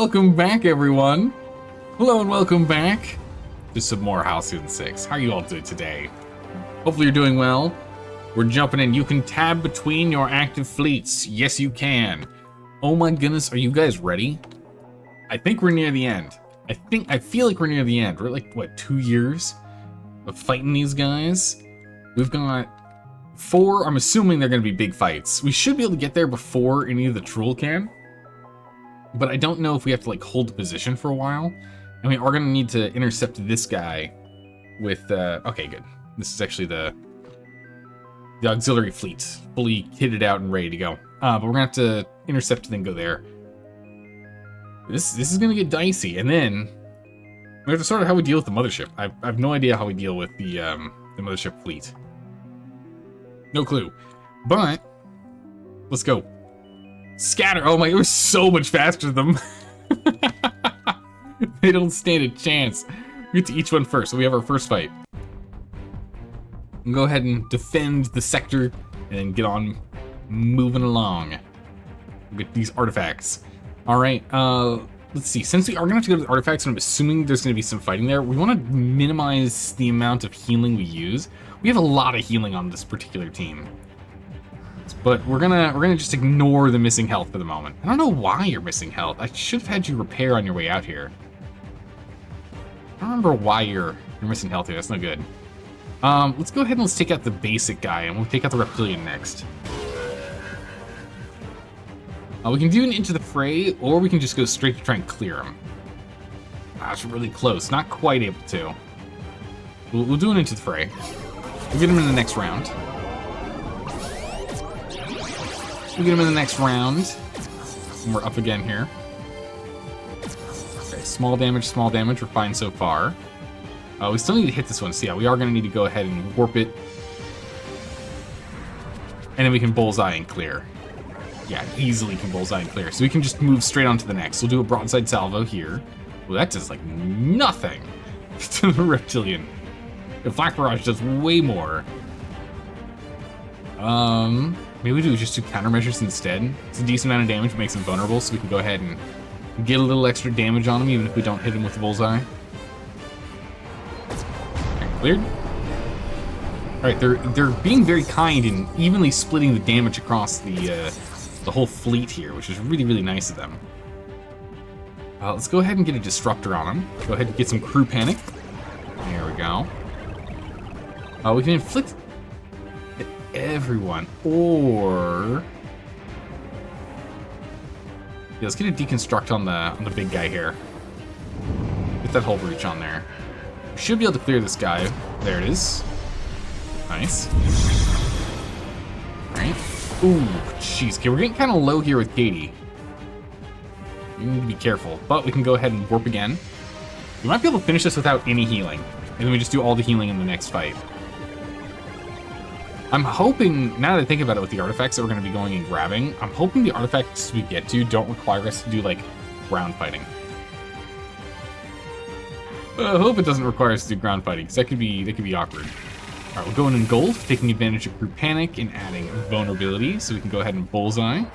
welcome back, everyone. Hello and welcome back to some more Halcyon 6. How are you all doing today? Hopefully you're doing well. We're jumping in. You can tab between your active fleets. Yes, you can. Oh my goodness, are you guys ready? I think we're near the end. I feel like we're near the end. We're like, what, 2 years of fighting these guys? We've got 4. I'm assuming they're going to be big fights. We should be able to get there before any of the Chruul can. But I don't know if we have to like hold the position for a while. And we are going to need to intercept this guy with, okay, good. This is actually the auxiliary fleet, fully kitted out and ready to go. But we're going to have to intercept and then go there. This is going to get dicey. And then we have to sort of how we deal with the mothership. I have no idea how we deal with the mothership fleet. No clue. But let's go. Scatter! Oh my, it was so much faster than them. They don't stand a chance. We get to each one first, so we have our first fight. We'll go ahead and defend the sector and get on moving along. We'll get these artifacts. Alright, let's see. Since we are going to have to go to the artifacts, and I'm assuming there's going to be some fighting there, we want to minimize the amount of healing we use. We have a lot of healing on this particular team. But we're gonna just ignore the missing health for the moment. I don't know why you're missing health. I should have had you repair on your way out here. I don't remember why you're missing health here. That's no good. Let's go ahead and let's take out the basic guy, and we'll take out the reptilian next. We can do an into the fray, or we can just go straight to try and clear him. That's really close. Not quite able to. We'll do an into the fray. We'll get him in the next round. We'll get him in the next round. And we're up again here. Okay, small damage, we're fine so far. We still need to hit this one, so yeah, we are going to need to go ahead and warp it. And then we can bullseye and clear. Yeah, easily can bullseye and clear. So we can just move straight on to the next. We'll do a broadside salvo here. Well, that does like nothing to the reptilian. The flak barrage does way more. Maybe we do just do countermeasures instead. It's a decent amount of damage, makes him vulnerable, so we can go ahead and get a little extra damage on him, even if we don't hit him with the bullseye. Okay, cleared. Alright, they're being very kind and evenly splitting the damage across the whole fleet here, which is really, really nice of them. Let's go ahead and get a disruptor on him. Go ahead and get some crew panic. There we go. We can inflict everyone, or yeah, let's get a deconstruct on the big guy here. Get that whole breach on there. We should be able to clear this guy. There it is. Nice. Alright. Ooh, jeez. Okay, we're getting kind of low here with Katie. We need to be careful, but we can go ahead and warp again. We might be able to finish this without any healing, and then we just do all the healing in the next fight. I'm hoping, now that I think about it with the artifacts that we're going to be going and grabbing, I'm hoping the artifacts we get to don't require us to do, like, ground fighting. I hope it doesn't require us to do ground fighting, because that could be awkward. Alright, we're going in gold, taking advantage of group panic and adding vulnerability, so we can go ahead and bullseye.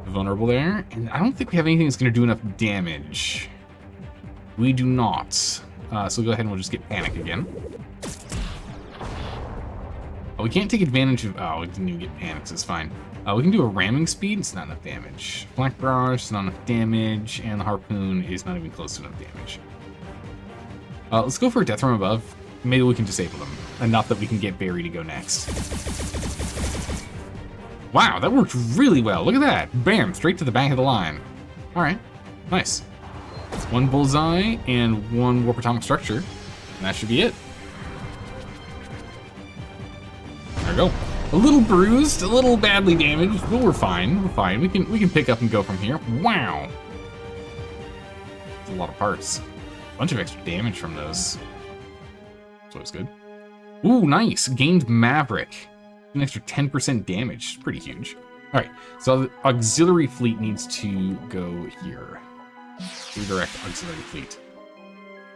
Vulnerable there, and I don't think we have anything that's going to do enough damage. We do not. So we'll go ahead and we'll just get panic again. Oh, we can't take advantage of... Oh, we didn't even get panic, so it's fine. We can do a ramming speed. It's not enough damage. Black barrage is not enough damage, and the harpoon is not even close to enough damage. Let's go for a death from above. Maybe we can disable them. Enough that we can get Barry to go next. Wow, that worked really well. Look at that. Bam, straight to the back of the line. All right, nice. 1 bullseye and 1 warp atomic structure. And that should be it. There we go. A little bruised, a little badly damaged, but we're fine. We're fine. We can pick up and go from here. Wow. That's a lot of parts. A bunch of extra damage from those. So it's good. Ooh, nice. Gained Maverick. An extra 10% damage. Pretty huge. All right. So the auxiliary fleet needs to go here. Redirect auxiliary fleet.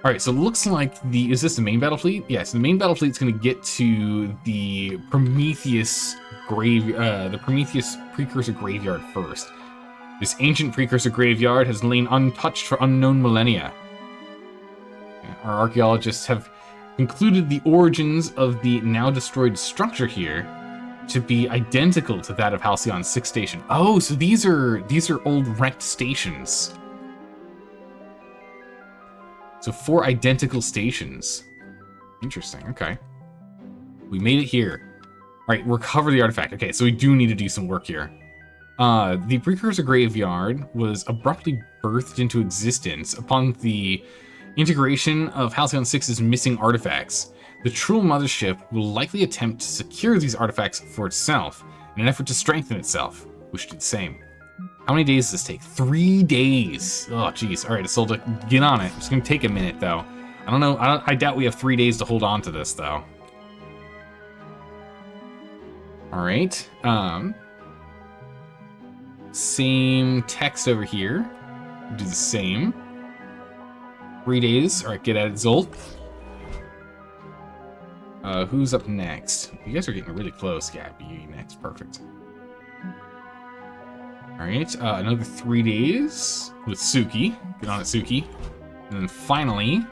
All right, so it looks like is this the main battle fleet? Yes, the main battle fleet's going to get to the Prometheus precursor graveyard first. This ancient precursor graveyard has lain untouched for unknown millennia. Our archaeologists have concluded the origins of the now destroyed structure here to be identical to that of Halcyon 6 station. Oh, so these are old wrecked stations. So 4 identical stations. Interesting, okay. We made it here. All right, recover the artifact. Okay, so we do need to do some work here. The precursor graveyard was abruptly birthed into existence upon the integration of Halcyon 6's missing artifacts. The Chruul mothership will likely attempt to secure these artifacts for itself in an effort to strengthen itself. We should do the same. How many days does this take? 3 days. Oh, geez. All right, Isolde, get on it. It's going to take a minute, though. I don't know. I doubt we have 3 days to hold on to this, though. All right. Same text over here. Do the same. 3 days. All right, get at it, Zolt. Who's up next? You guys are getting really close. Yeah, be you next. Perfect. All right, another 3 days with Suki. Get on it, Suki. And then finally,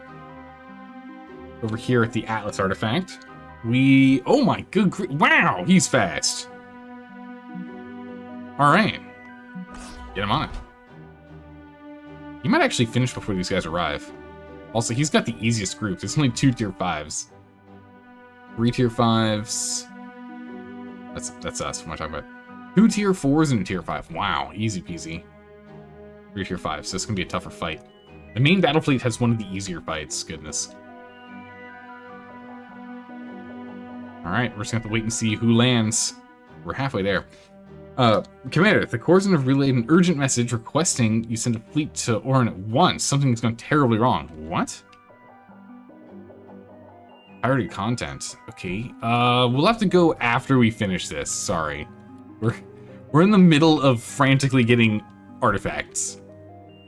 over here at the Atlas artifact, oh my good wow, he's fast. All right, get him on it. He might actually finish before these guys arrive. Also, he's got the easiest group. There's only 2 tier 5s. 3 tier 5s. That's us. What am I talking about? 2 tier 4s and a tier 5. Wow, easy peasy. 3 tier 5s. So this is gonna be a tougher fight. The main battle fleet has one of the easier fights. Goodness. All right, we're just gonna have to wait and see who lands. We're halfway there. Commander, the Corsan have relayed an urgent message requesting you send a fleet to Orin at once. Something's gone terribly wrong. What? Priority content. Okay. We'll have to go after we finish this. Sorry. We're in the middle of frantically getting artifacts.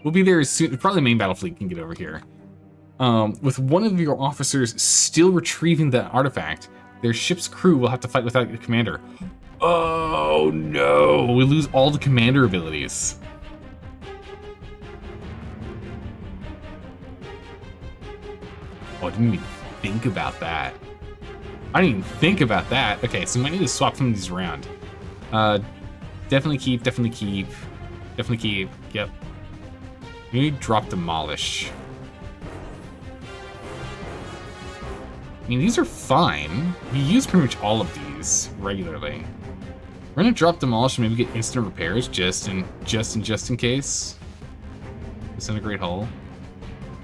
We'll be there as soon. Probably the main battle fleet can get over here. With one of your officers still retrieving the artifact, their ship's crew will have to fight without a commander. Oh no! We lose all the commander abilities. Oh, I didn't even think about that. I didn't even think about that. Okay, so we might need to swap some of these around. Definitely keep, definitely keep. Definitely keep, yep. We need to drop demolish. I mean, these are fine. We use pretty much all of these regularly. We're gonna drop demolish and maybe get instant repairs just in case. Disintegrate hull.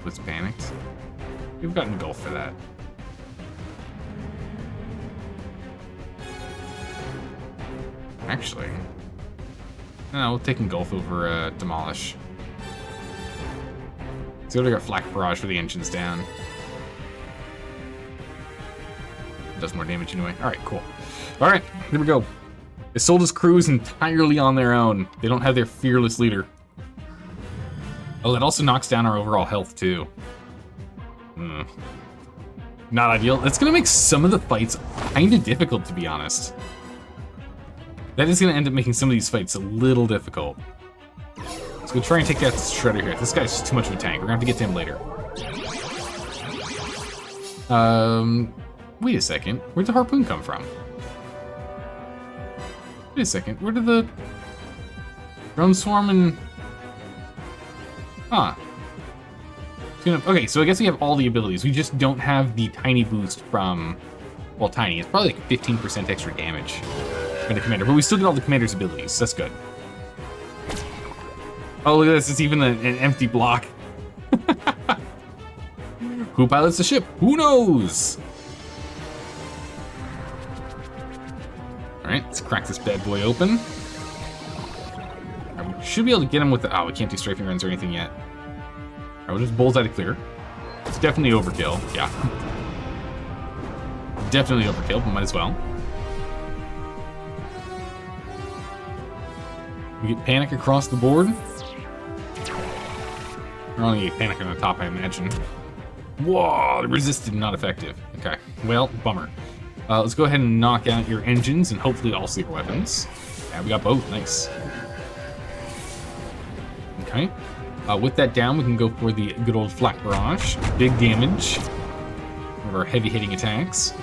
It's panicked. We've got engulf for that. Actually, no, we'll take engulf over demolish. So we got flak barrage for the engines down. Does more damage anyway. All right, cool. All right, here we go. Isolde's crew is entirely on their own. They don't have their fearless leader. Oh, that also knocks down our overall health too. Not ideal. That's gonna make some of the fights kind of difficult, to be honest. That is gonna end up making some of these fights a little difficult. Let's go try and take out this shredder here. This guy's just too much of a tank. We're gonna have to get to him later. Wait a second. Where'd the harpoon come from? Wait a second. Where did the drone swarm and... Huh. Okay, so I guess we have all the abilities. We just don't have the tiny boost from... Well, tiny. It's probably like 15% extra damage from the commander. But we still get all the commander's abilities. So that's good. Oh, look at this. It's even an empty block. Who pilots the ship? Who knows? Alright, let's crack this bad boy open. We should be able to get him with the... Oh, we can't do strafing runs or anything yet. Alright, we'll just bullseye to clear. It's definitely overkill. Yeah. Definitely overkill, but might as well. We get panic across the board. We're only get panic on the top, I imagine. Whoa, resisted, not effective. Okay, well, bummer. Let's go ahead and knock out your engines and hopefully all sleeper weapons. Yeah, we got both, nice. Okay. With that down, we can go for the good old flak barrage. Big damage. One of our heavy hitting attacks.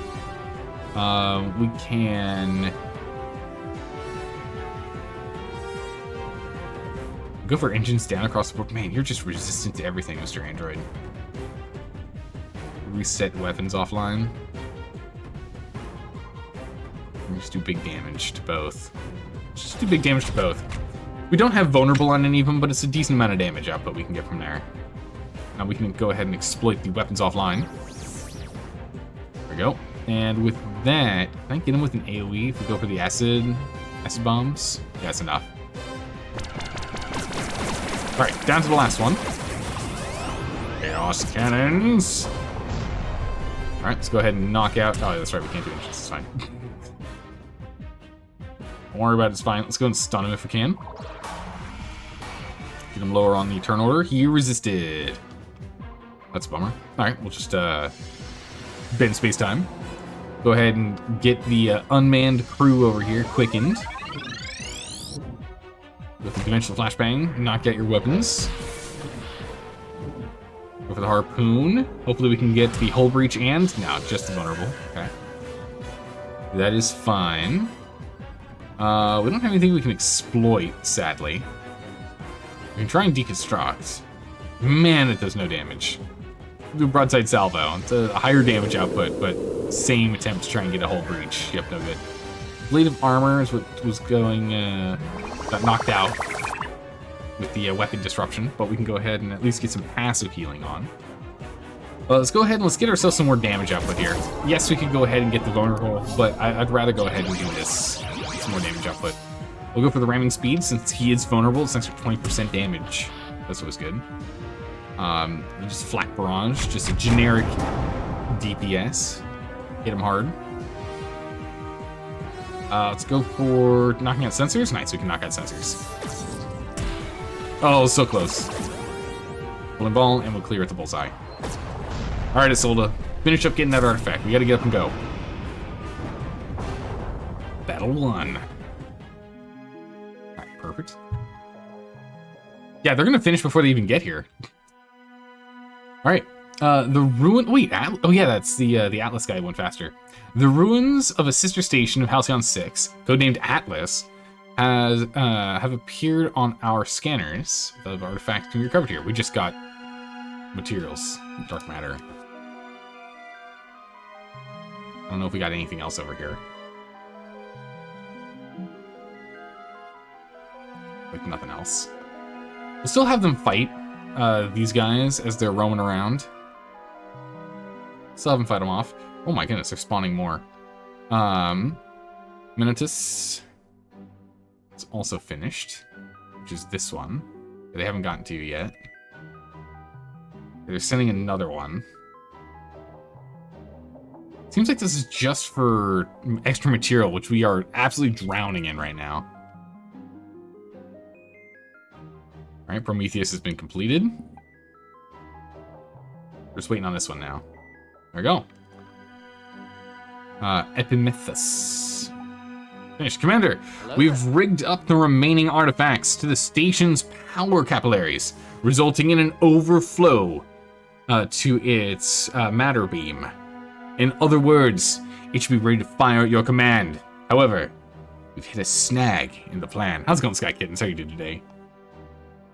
We can go for engines down across the board. Man, you're just resistant to everything, Mr. Android. Reset weapons offline. Just do big damage to both. Just do big damage to both. We don't have vulnerable on any of them, but it's a decent amount of damage output we can get from there. Now we can go ahead and exploit the weapons offline. There we go. And with that, can I get him with an AoE if we go for the acid bombs? Yeah, that's enough. All right, down to the last one. Chaos cannons. All right, let's go ahead and knock out. Oh, that's right, we can't do engines. It's fine. Don't worry about it, it's fine. Let's go and stun him if we can. Get him lower on the turn order. He resisted. That's a bummer. All right, we'll just bend space time. Go ahead and get the unmanned crew over here quickened. With the dimensional flashbang, knock out your weapons. Go for the harpoon. Hopefully we can get the hull breach and... No, just the vulnerable. Okay. That is fine. We don't have anything we can exploit, sadly. We can try and deconstruct. Man, it does no damage. Do broadside salvo. It's a higher damage output, but same attempt to try and get a hull breach. Yep, no good. Blade of armor is what was going... got knocked out with the weapon disruption, but we can go ahead and at least get some passive healing on. Let's go ahead and let's get ourselves some more damage output here. Yes, we could go ahead and get the vulnerable, but I'd rather go ahead and do this. Some more damage output. We'll go for the ramming speed since he is vulnerable. It's an extra 20% damage. That's always good. Just flak barrage, just a generic DPS. Hit him hard. Let's go for knocking out sensors. Nice, we can knock out sensors. Oh, so close. Bowling ball, and we'll clear at the bullseye. All right, Isolde, finish up getting that artifact. We got to get up and go. Battle 1. All right, perfect. Yeah, they're gonna finish before they even get here. All right, the ruin. Wait, oh yeah, that's the Atlas guy went faster. The ruins of a sister station of Halcyon 6, codenamed Atlas, have appeared on our scanners. The artifact can be recovered here. We just got materials, dark matter. I don't know if we got anything else over here. Like nothing else. We'll still have them fight these guys as they're roaming around. Still have them fight them off. Oh my goodness, they're spawning more. Minotus. It's also finished, which is this one. They haven't gotten to yet. They're sending another one. Seems like this is just for extra material, which we are absolutely drowning in right now. All right, Prometheus has been completed. We're just waiting on this one now. There we go. Epimethus. Finished. Commander, we've rigged up the remaining artifacts to the station's power capillaries, resulting in an overflow to its matter beam. In other words, it should be ready to fire at your command. However, we've hit a snag in the plan. How's it going, Sky Kittens? How you doing today?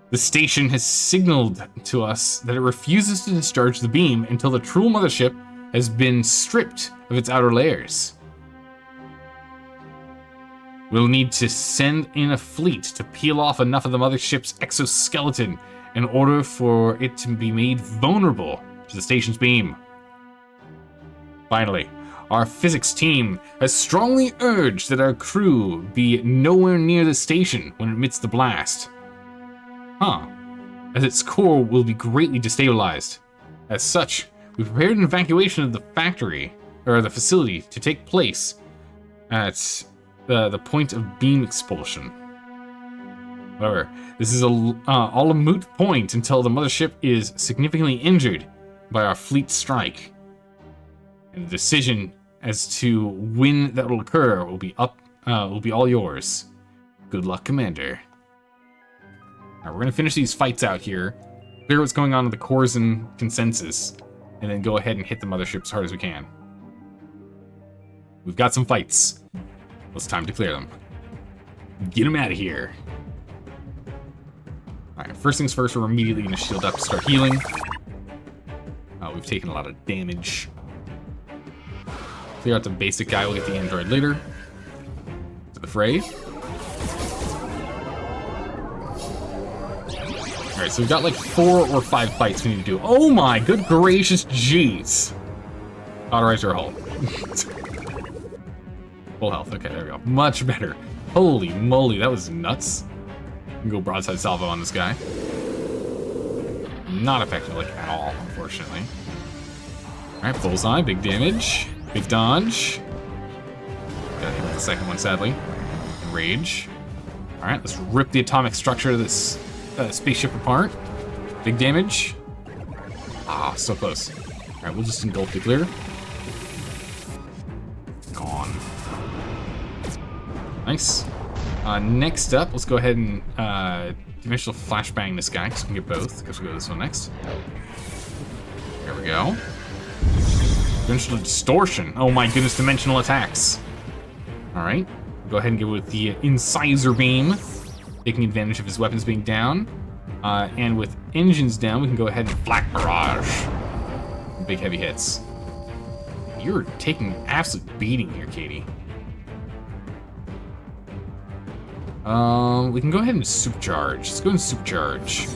The station has signaled to us that it refuses to discharge the beam until the Chruul mothership has been stripped of its outer layers. We'll need to send in a fleet to peel off enough of the mothership's exoskeleton in order for it to be made vulnerable to the station's beam. Finally, our physics team has strongly urged that our crew be nowhere near the station when it emits the blast. As its core will be greatly destabilized. As such, we prepared an evacuation of the factory, or the facility, to take place at the point of beam expulsion. However, this is all a moot point until the mothership is significantly injured by our fleet strike. And the decision as to when that will occur will be all yours. Good luck, Commander. Alright, we're gonna finish these fights out here, clear what's going on with the cores and consensus, and then go ahead and hit the mothership as hard as we can. We've got some fights. Well, it's time to clear them. Get them out of here. Alright, first things first, we're immediately gonna shield up to start healing. We've taken a lot of damage. Clear out the basic guy, we'll get the android later. To the fray. Alright, so we've got like 4 or 5 fights we need to do. Oh my good gracious jeez. Autorize our hull. Full health, okay, there we go. Much better. Holy moly, that was nuts. We can go broadside salvo on this guy. Not effective, like, at all, unfortunately. Alright, bullseye, big damage. Big dodge. Got hit with the second one, sadly. Rage. Alright, let's rip the atomic structure of this spaceship apart. Big damage. Ah, so close. Alright, we'll just engulf the clear. Gone. Nice. Next up, let's go ahead and dimensional flashbang this guy, because we can get both, because we go this one next. There we go. Dimensional distortion. Oh my goodness, dimensional attacks. Alright. Go ahead and go with the incisor beam, taking advantage of his weapons being down. And with engines down, we can go ahead and flak barrage. Big heavy hits. You're taking an absolute beating here, Katie. We can go ahead and supercharge. Let's go and supercharge.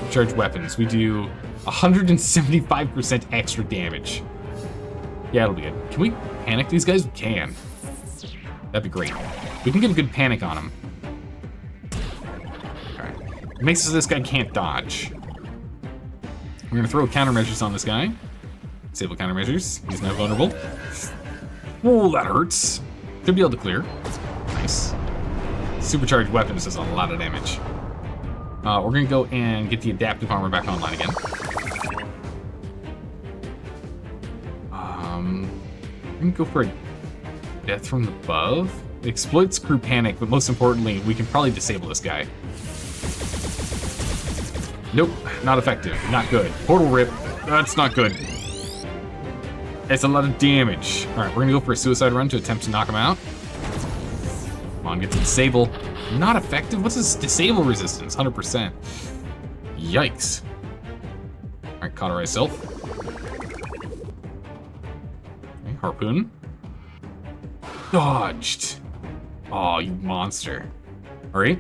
Supercharge weapons. We do 175% extra damage. Yeah, it'll be good. Can we panic these guys? We can. That'd be great. We can get a good panic on them. Alright. It makes it so this guy can't dodge. We're gonna throw countermeasures on this guy. Disable countermeasures. He's now vulnerable. Oh, that hurts. Should be able to clear. Nice. Supercharged weapons does a lot of damage. We're gonna go and get the adaptive armor back online again. We're gonna go for a death from above. It exploits crew panic, but most importantly, we can probably disable this guy. Nope, not effective, not good. Portal rip, that's not good. It's a lot of damage. All right, we're gonna go for a suicide run to attempt to knock him out. Come on, get to disable. Not effective? What's this disable resistance? 100%. Yikes. All right, cauterize self. Okay, harpoon. Dodged. Oh, you monster. All right,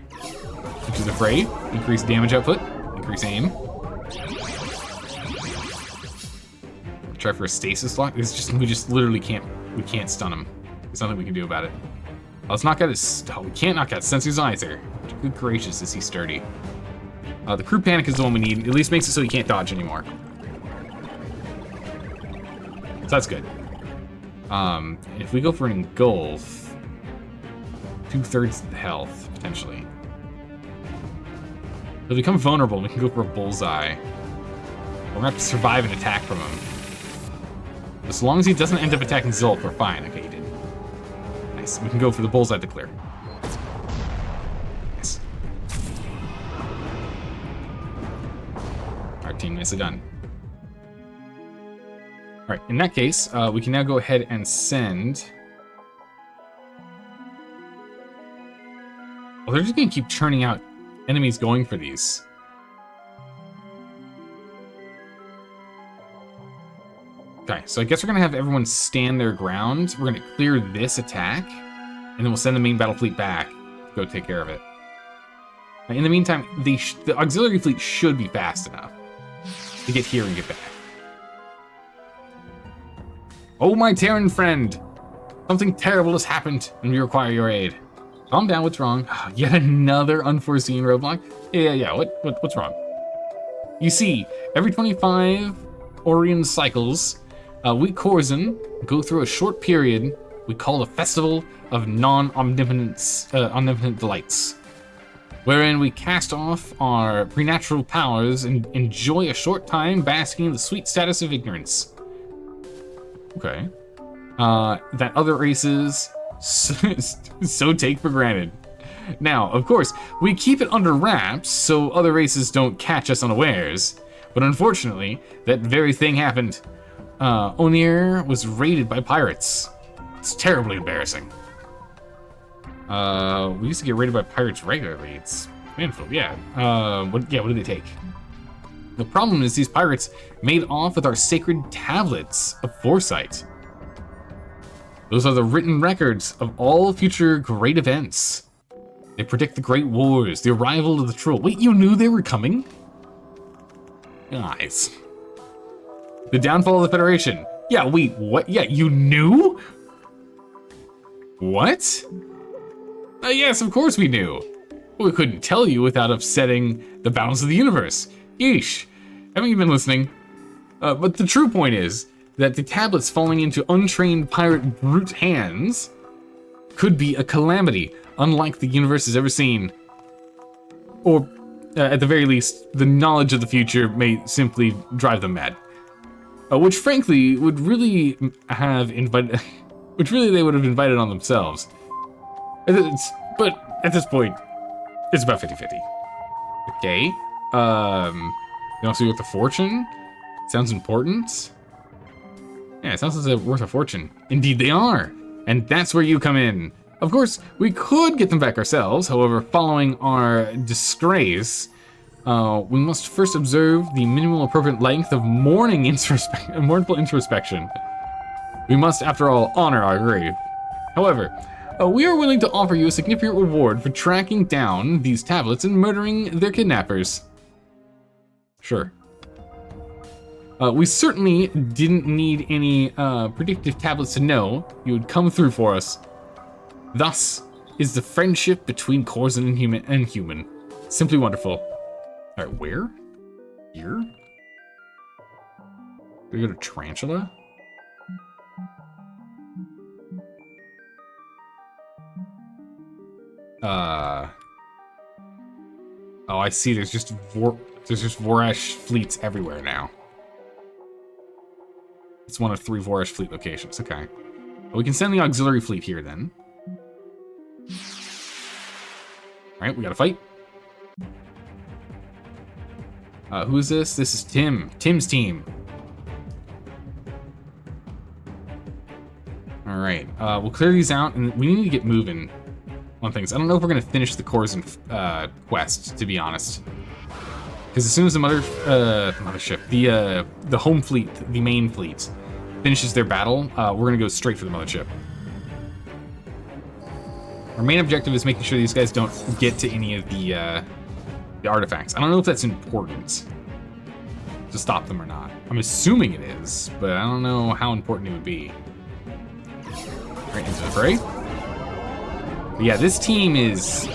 into the fray. Increase damage output. Increase aim. Try for a stasis lock. It's just we literally can't stun him. There's nothing we can do about it. Let's knock out his. Oh, we can't knock out sensors either. Good gracious, is he sturdy? The crew panic is the one we need. At least makes it so he can't dodge anymore. So that's good. If we go for an engulf, 2/3 of the health potentially. If we become vulnerable, we can go for a bullseye. We're gonna have to survive an attack from him. As long as he doesn't end up attacking Zulf, we're fine. Okay, he did. Nice. We can go for the bullseye to clear. Nice. Our team, nicely done. All right, in that case, we can now go ahead and send. Well, they're just gonna keep churning out enemies going for these. Okay, so I guess we're gonna have everyone stand their ground. We're gonna clear this attack, and then we'll send the main battle fleet back to go take care of it. Now, in the meantime, the auxiliary fleet should be fast enough to get here and get back. Oh, my Terran friend! Something terrible has happened, and we require your aid. Calm down, what's wrong? Yet another unforeseen roadblock? Yeah, what's wrong? You see, every 25 Orion cycles, we Corzan go through a short period we call the Festival of Non-Omnipotent Delights, wherein we cast off our preternatural powers and enjoy a short time basking in the sweet status of ignorance. Okay. That other races so take for granted. Now, of course, we keep it under wraps so other races don't catch us unawares. But unfortunately, that very thing happened. Onir was raided by pirates. It's terribly embarrassing. We used to get raided by pirates regularly. It's painful, yeah. What did they take? The problem is these pirates made off with our sacred tablets of foresight. Those are the written records of all future great events. They predict the great wars, the arrival of the Chruul. Wait, you knew they were coming? Guys. The downfall of the Federation. Yeah, wait, what? Yeah, you knew? What? Yes, of course we knew. We couldn't tell you without upsetting the balance of the universe. Yeesh. Haven't you been listening? But the true point is that the tablets falling into untrained pirate brute hands could be a calamity unlike the universe has ever seen. Or, at the very least, the knowledge of the future may simply drive them mad. Which frankly would really have invited, which really they would have invited on themselves. But at this point, it's about 50-50. Okay. They also worth a fortune? Sounds important. Yeah, it sounds like they're worth a fortune. Indeed they are. And that's where you come in. Of course, we could get them back ourselves. However, following our disgrace, we must first observe the minimal appropriate length of mournful introspection. We must, after all, honor our grave. However, we are willing to offer you a significant reward for tracking down these tablets and murdering their kidnappers. Sure. We certainly didn't need any predictive tablets to know you would come through for us. Thus is the friendship between Corzin and human. Simply wonderful. All right, where? Here? We go to Tarantula? Oh, I see. There's just Vorash fleets everywhere now. It's one of 3 Vorash fleet locations. Okay. Well, we can send the auxiliary fleet here then. All right, we got to fight. Who is this? This is Tim. Tim's team. All right. We'll clear these out, and we need to get moving on things. I don't know if we're gonna finish the Corzin quest, to be honest, because as soon as the mothership, the home fleet, the main fleet, finishes their battle, we're gonna go straight for the mothership. Our main objective is making sure these guys don't get to any of the artifacts. I don't know if that's important to stop them or not. I'm assuming it is, but I don't know how important it would be. Right into the fray. But yeah, this team is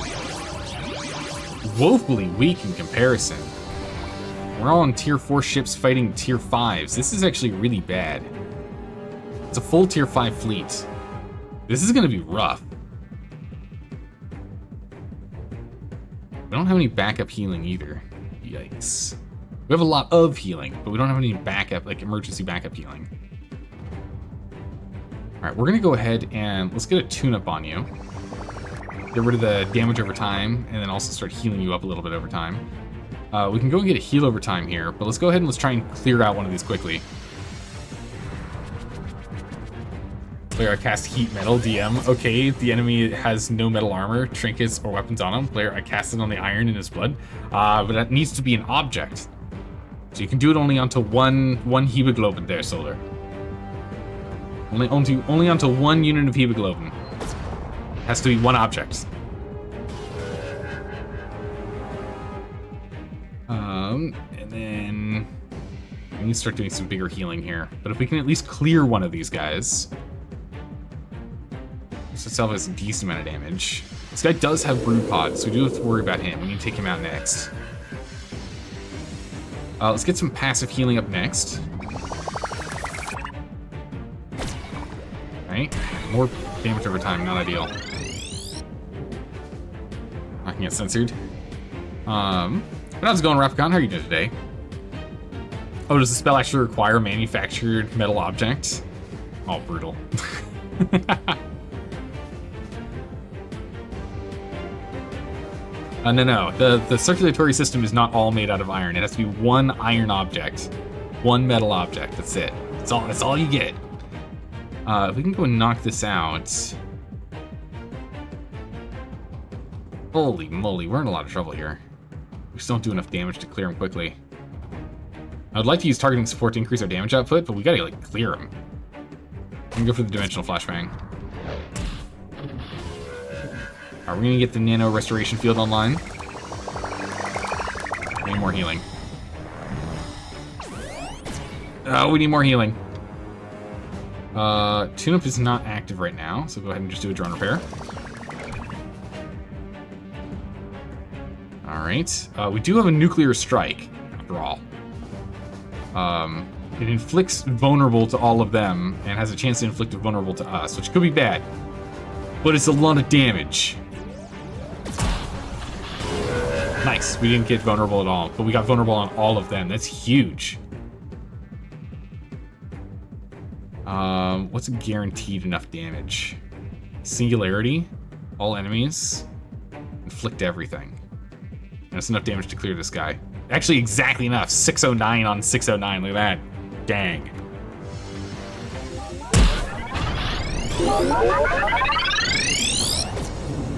woefully weak in comparison. We're all on tier 4 ships fighting tier 5s. This is actually really bad. It's a full tier 5 fleet. This is gonna be rough. We don't have any backup healing either. Yikes. We have a lot of healing, but we don't have any backup, like emergency backup healing. All right, we're gonna go ahead and let's get a tune-up on you. Get rid of the damage over time, and then also start healing you up a little bit over time. We can go and get a heal over time here, but let's go ahead and let's try and clear out one of these quickly. Player, I cast Heat Metal, DM. Okay, the enemy has no metal armor, trinkets, or weapons on him. Player, I cast it on the iron in his blood. But that needs to be an object. So you can do it only onto one hemoglobin there, Solar. Only onto one unit of hemoglobin. Has to be one object. And then we need to start doing some bigger healing here. But if we can at least clear one of these guys, this itself has a decent amount of damage. This guy does have brood pods, so we do have to worry about him. We need to take him out next. Let's get some passive healing up next. Right, more damage over time, not ideal. I can get censored. But how's it going, Rapicon? How are you doing today? Oh, does the spell actually require a manufactured metal object? Oh, brutal. No. The circulatory system is not all made out of iron. It has to be one iron object. One metal object. That's it. That's all you get. If we can go and knock this out. Holy moly, we're in a lot of trouble here. We just don't do enough damage to clear him quickly. I would like to use targeting support to increase our damage output, but we gotta like clear him. We can go for the dimensional flashbang. Are we gonna get the nano restoration field online? We need more healing. Oh, we need more healing. Tune-up is not active right now, so go ahead and just do a drone repair. Alright. We do have a nuclear strike, after all. It inflicts vulnerable to all of them, and has a chance to inflict a vulnerable to us, which could be bad. But it's a lot of damage. Nice, we didn't get vulnerable at all, but we got vulnerable on all of them. That's huge. What's guaranteed enough damage? Singularity, all enemies, inflict everything. And that's enough damage to clear this guy. Actually, exactly enough. 609 on 609, look at that. Dang.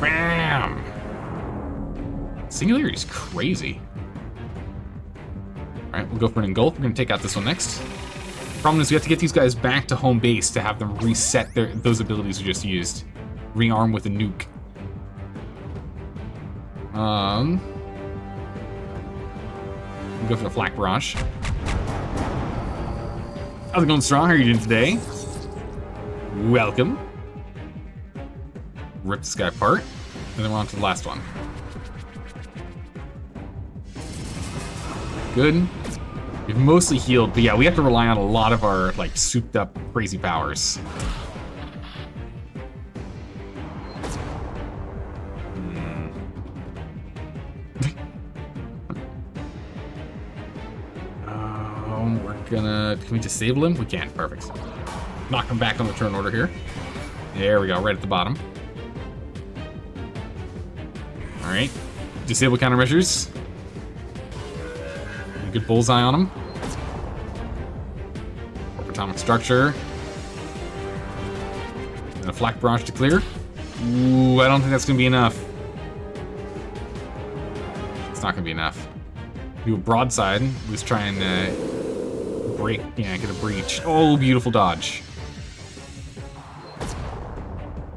Bam! Singularity is crazy. Alright, we'll go for an engulf. We're going to take out this one next. Problem is we have to get these guys back to home base to have them reset those abilities we just used. Rearm with a nuke. We'll go for the flak barrage. How's it going, Strong? How are you doing today? Welcome. Rip this guy apart. And then we're on to the last one. Good. We've mostly healed, but yeah, we have to rely on a lot of our, like, souped up crazy powers. Can we disable him? We can, perfect. Knock him back on the turn order here. There we go, right at the bottom. Alright, disable countermeasures. Good bullseye on him. Atomic structure. And a flak barrage to clear. Ooh, I don't think that's gonna be enough. It's not gonna be enough. Do a broadside. Let's try and break, yeah, get a breach. Oh, beautiful dodge.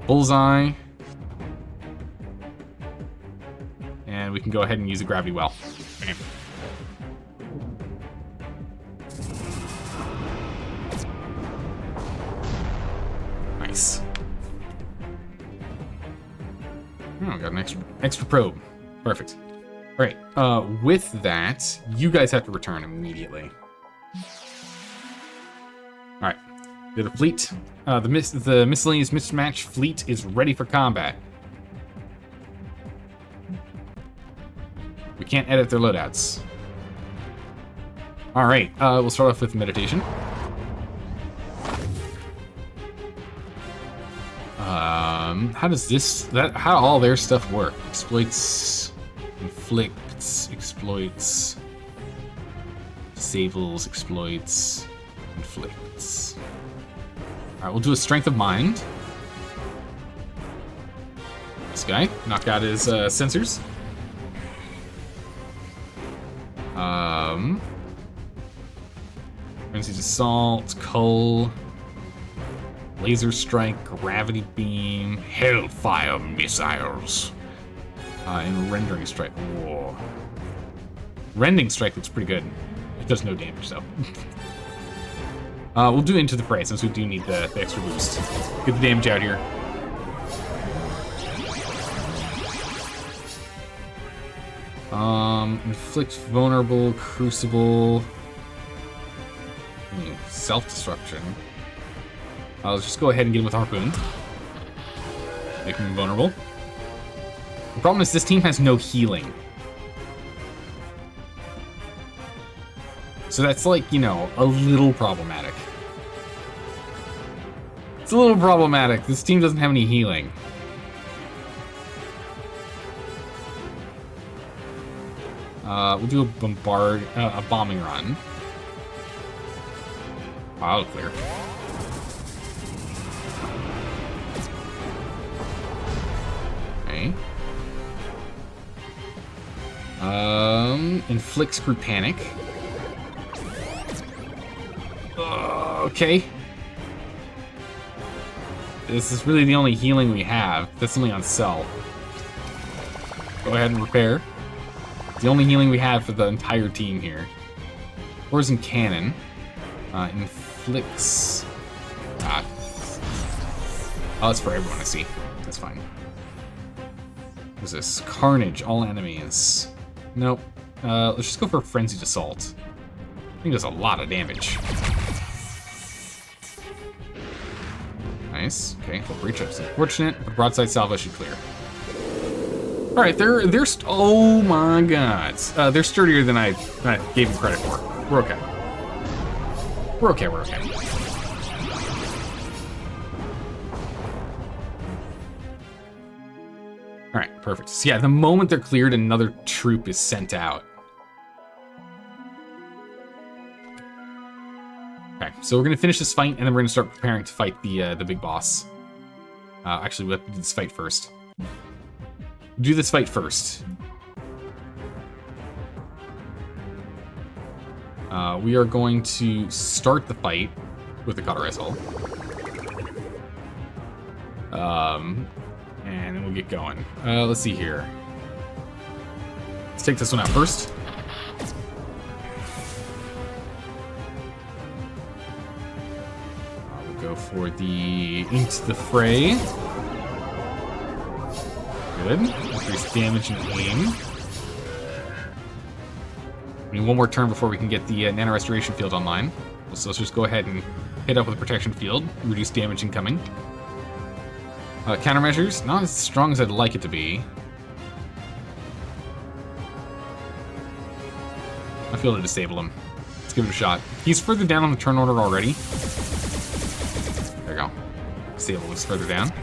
Bullseye. And we can go ahead and use a gravity well. Bam. Nice. Oh, got an extra probe. Perfect. All right. With that, you guys have to return immediately. All right. The fleet, the miscellaneous mismatch fleet is ready for combat. We can't edit their loadouts. All right. We'll start off with meditation. How all their stuff work? Exploits, inflicts, exploits, disables, exploits, inflicts. All right, we'll do a strength of mind. This guy, knock out his sensors. Frenzied assault, cull. Laser strike, gravity beam, hellfire missiles, and rendering strike. Whoa. Rending strike looks pretty good. It does no damage though. We'll do Into the Fray since we do need the extra boost. Get the damage out here. Inflict vulnerable, crucible, self-destruction. Let's just go ahead and get him with Harpoon. Make him vulnerable. The problem is this team has no healing. So that's like, you know, a little problematic. It's a little problematic. This team doesn't have any healing. We'll do a bombing run. Wow, clear. Okay. Inflicts group panic. Okay. This is really the only healing we have. That's only on Cell. Go ahead and repair. It's the only healing we have for the entire team here. Poison cannon. Inflicts. Oh, it's for everyone, I see. That's fine. What's this? Carnage, all enemies. Nope. Let's just go for Frenzied Assault. I think does a lot of damage. Nice. Okay, full breach is unfortunate, but broadside salvo should clear. All right, they're oh my god, they're sturdier than I gave them credit for. We're okay. We're okay. We're okay. All right, perfect. So yeah, the moment they're cleared, another troop is sent out. Okay, so we're gonna finish this fight, and then we're gonna start preparing to fight the big boss. Actually, we have to do this fight first. Do this fight first. We are going to start the fight with the Cutter Assault. And then we'll get going. Let's see here. Let's take this one out first. We'll go for the Into the Fray. Good. Increase damage and aim. I mean, one more turn before we can get the Nano Restoration Field online. So let's just go ahead and hit up with a Protection Field. Reduce damage incoming. Countermeasures, not as strong as I'd like it to be. I feel to disable him. Let's give it a shot. He's further down on the turn order already. There we go. Disable this further down.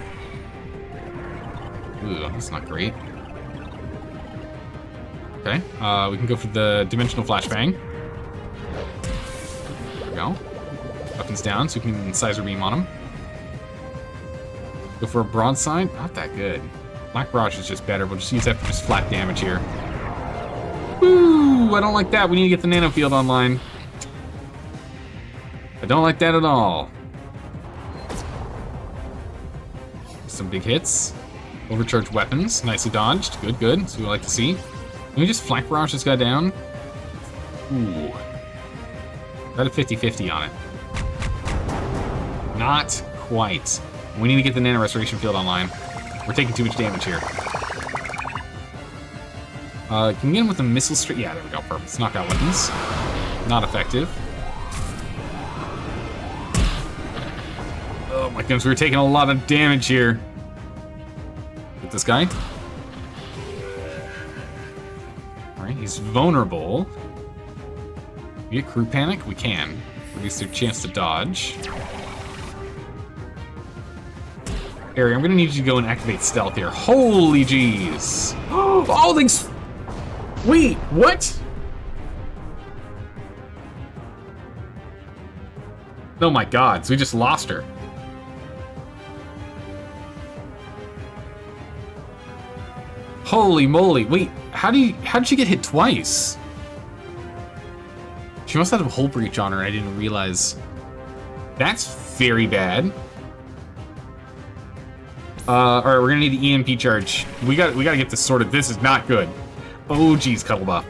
Ooh, that's not great. Okay, we can go for the Dimensional Flashbang. There we go. Weapons down, so we can Sizer Beam on him. Go for a Broadside, not that good. Black Barrage is just better, we'll just use that for just flat damage here. Woo! I don't like that, we need to get the Nano Field online. I don't like that at all. Some big hits. Overcharged weapons, nicely dodged. Good, good. That's what we like to see. Can we just Flank Barrage this guy down? Ooh. Got a 50-50 on it. Not quite. We need to get the Nano Restoration Field online. We're taking too much damage here. Can we get him with a Missile Streak? Yeah, there we go. Perfect. Let's knock out weapons. Not effective. Oh my goodness, we're taking a lot of damage here. Get this guy. Alright, he's vulnerable. Can we get Crew Panic? We can. Reduce their chance to dodge. Harry, I'm gonna need you to go and activate stealth here. Holy jeez! Oh, things. Wait, what? Oh my god, so we just lost her. Holy moly, wait, how did she get hit twice? She must have a hull breach on her, I didn't realize. That's very bad. Alright, we're gonna need the EMP charge. We gotta get this sorted. This is not good. Oh geez, Cuddle Buff.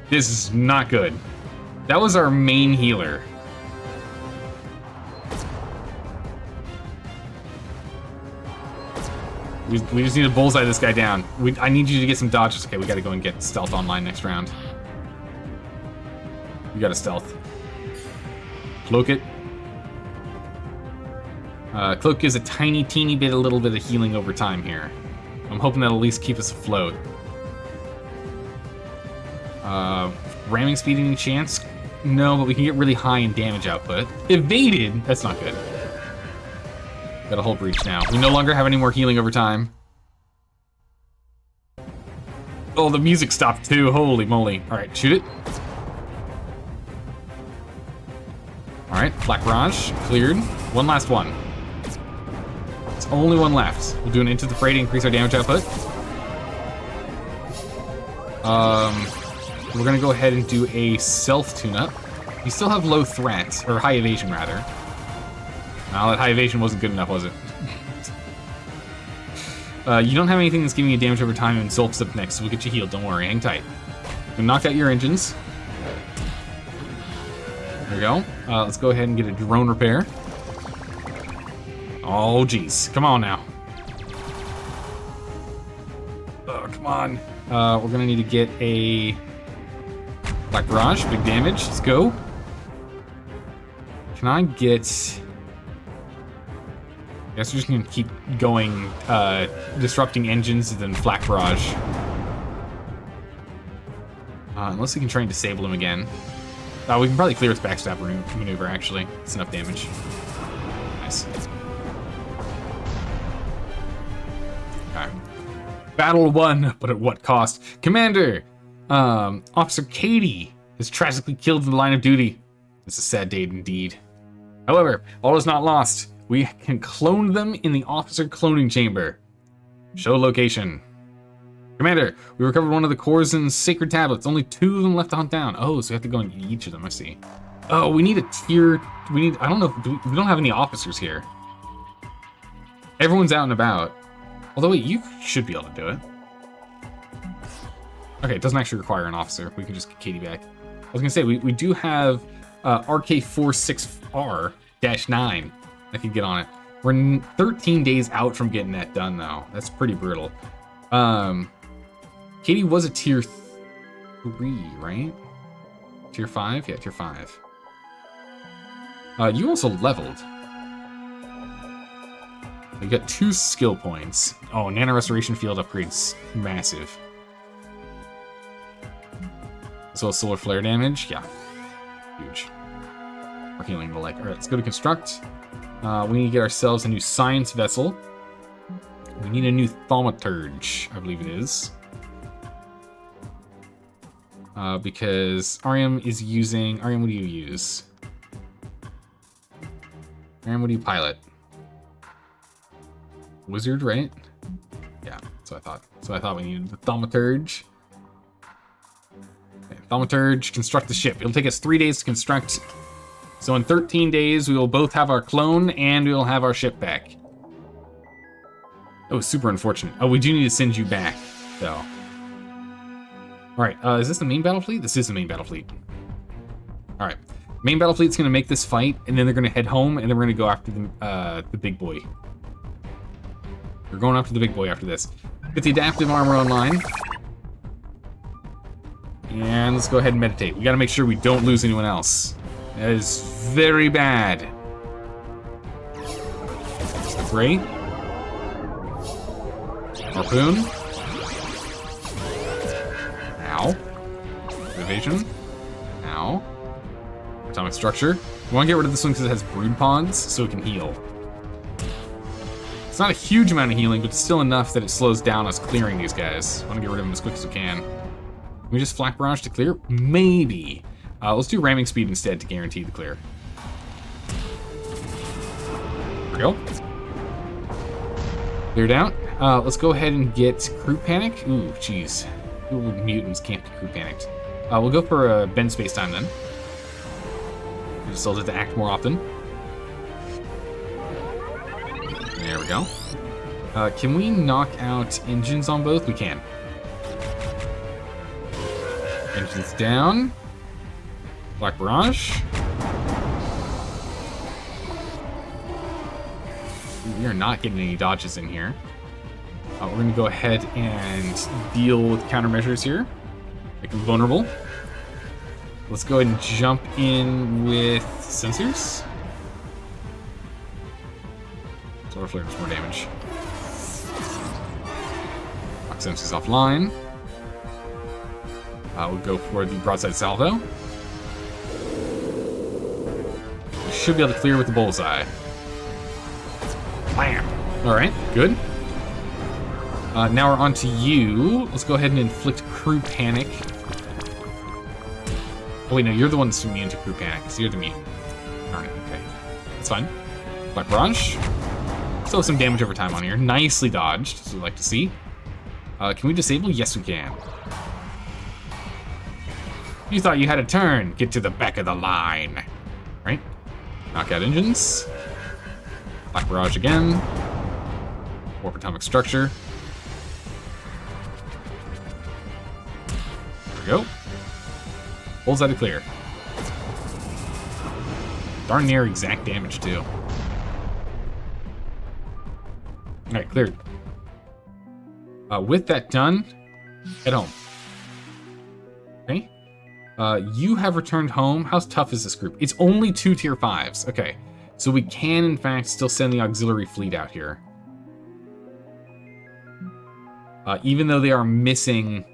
This is not good. That was our main healer. We just need to bullseye this guy down. I need you to get some dodges. Okay, we gotta go and get stealth online next round. We got a stealth. Cloak it. Cloak gives a teeny bit, a little bit of healing over time here. I'm hoping that'll at least keep us afloat. Ramming speed, any chance? No, but we can get really high in damage output. Evaded? That's not good. Got a hull breach now. We no longer have any more healing over time. Oh, the music stopped too. Holy moly. All right, shoot it. All right, Black Barrage, cleared. One last one. There's only one left. We'll do an Into the Fray to increase our damage output. We're gonna go ahead and do a self tune-up. You still have low threat, or high evasion rather. Well, that high evasion wasn't good enough, was it? You don't have anything that's giving you damage over time, and Zulf's up next, so we'll get you healed, don't worry, hang tight. We knocked out your engines. There we go. Let's go ahead and get a drone repair. Oh, jeez. Come on now. Oh, come on. We're gonna need to get a Black Barrage, big damage. Let's go. Can I get... I guess we're just gonna keep going, disrupting engines and then Black Barrage. Unless we can try and disable him again. We can probably clear its backstab maneuver, actually. It's enough damage. Nice. Alright. Battle won, but at what cost? Commander! Officer Katie is tragically killed in the line of duty. It's a sad day indeed. However, all is not lost. We can clone them in the officer cloning chamber. Show location. Commander, we recovered one of the Corzin's sacred tablets. Only 2 of them left to hunt down. Oh, so we have to go and eat each of them, I see. Oh, we need a tier... I don't know, we don't have any officers here. Everyone's out and about. Although, wait, you should be able to do it. Okay, it doesn't actually require an officer. We can just get Katie back. I was gonna say, we do have RK46R-9 that can get on it. We're 13 days out from getting that done, though. That's pretty brutal. Katie was a tier 3, right? Tier 5? Yeah, tier 5. You also leveled. You got 2 skill points. Oh, Nano Restoration Field upgrades massive. So solar flare damage, yeah, huge. We're healing the leg. All right, let's go to construct. We need to get ourselves a new science vessel. We need a new thaumaturge, I believe it is. Because Ariam is using... Ariam, what do you use? Ariam, what do you pilot? Wizard, right? Yeah, that's what I thought. So I thought we needed the thaumaturge. Okay, thaumaturge, construct the ship. It'll take us 3 days to construct. So in 13 days, we will both have our clone and we will have our ship back. Oh, super unfortunate. Oh, we do need to send you back, though. Alright, is this the main battle fleet? This is the main battle fleet. Alright. Main battle fleet's gonna make this fight, and then they're gonna head home, and then we're gonna go after the big boy. We're going after the big boy after this. Get the adaptive armor online. And let's go ahead and meditate. We gotta make sure we don't lose anyone else. That is very bad. That's great. Harpoon. Ow. Evasion. Ow. Atomic structure. We want to get rid of this one because it has brood pods, so it can heal. It's not a huge amount of healing, but it's still enough that it slows down us clearing these guys. I want to get rid of them as quick as we can. Can we just Flak Barrage to clear? Maybe. Let's do ramming speed instead to guarantee the clear. There we go. Cleared out. Let's go ahead and get Crew Panic. Ooh, jeez. Ooh, mutants can't be Crew Panicked. We'll go for a bend space time then. We just told it to act more often. There we go. Can we knock out engines on both? We can. Engines down. Black Barrage. We are not getting any dodges in here. We're going to go ahead and deal with countermeasures here. Make them vulnerable. Let's go ahead and jump in with sensors. Solar Flare does more damage. Lock sensors offline. We'll go for the broadside salvo. We should be able to clear with the bullseye. Bam! Alright, good. Now we're on to you. Let's go ahead and inflict crew panic. Oh wait, no, you're the one that's immune to crew panic, so you're the mutant. Alright, okay. That's fine. Black Barrage. Still have some damage over time on here. Nicely dodged, as we like to see. Can we disable? Yes, we can. You thought you had a turn. Get to the back of the line. Right? Knockout engines. Black Barrage again. Warp atomic structure. There we go. Pulls out of clear. Darn near exact damage, too. Alright, cleared. With that done, head home. Okay. You have returned home. How tough is this group? It's only 2 tier 5s. Okay. So we can, in fact, still send the auxiliary fleet out here. Even though they are missing...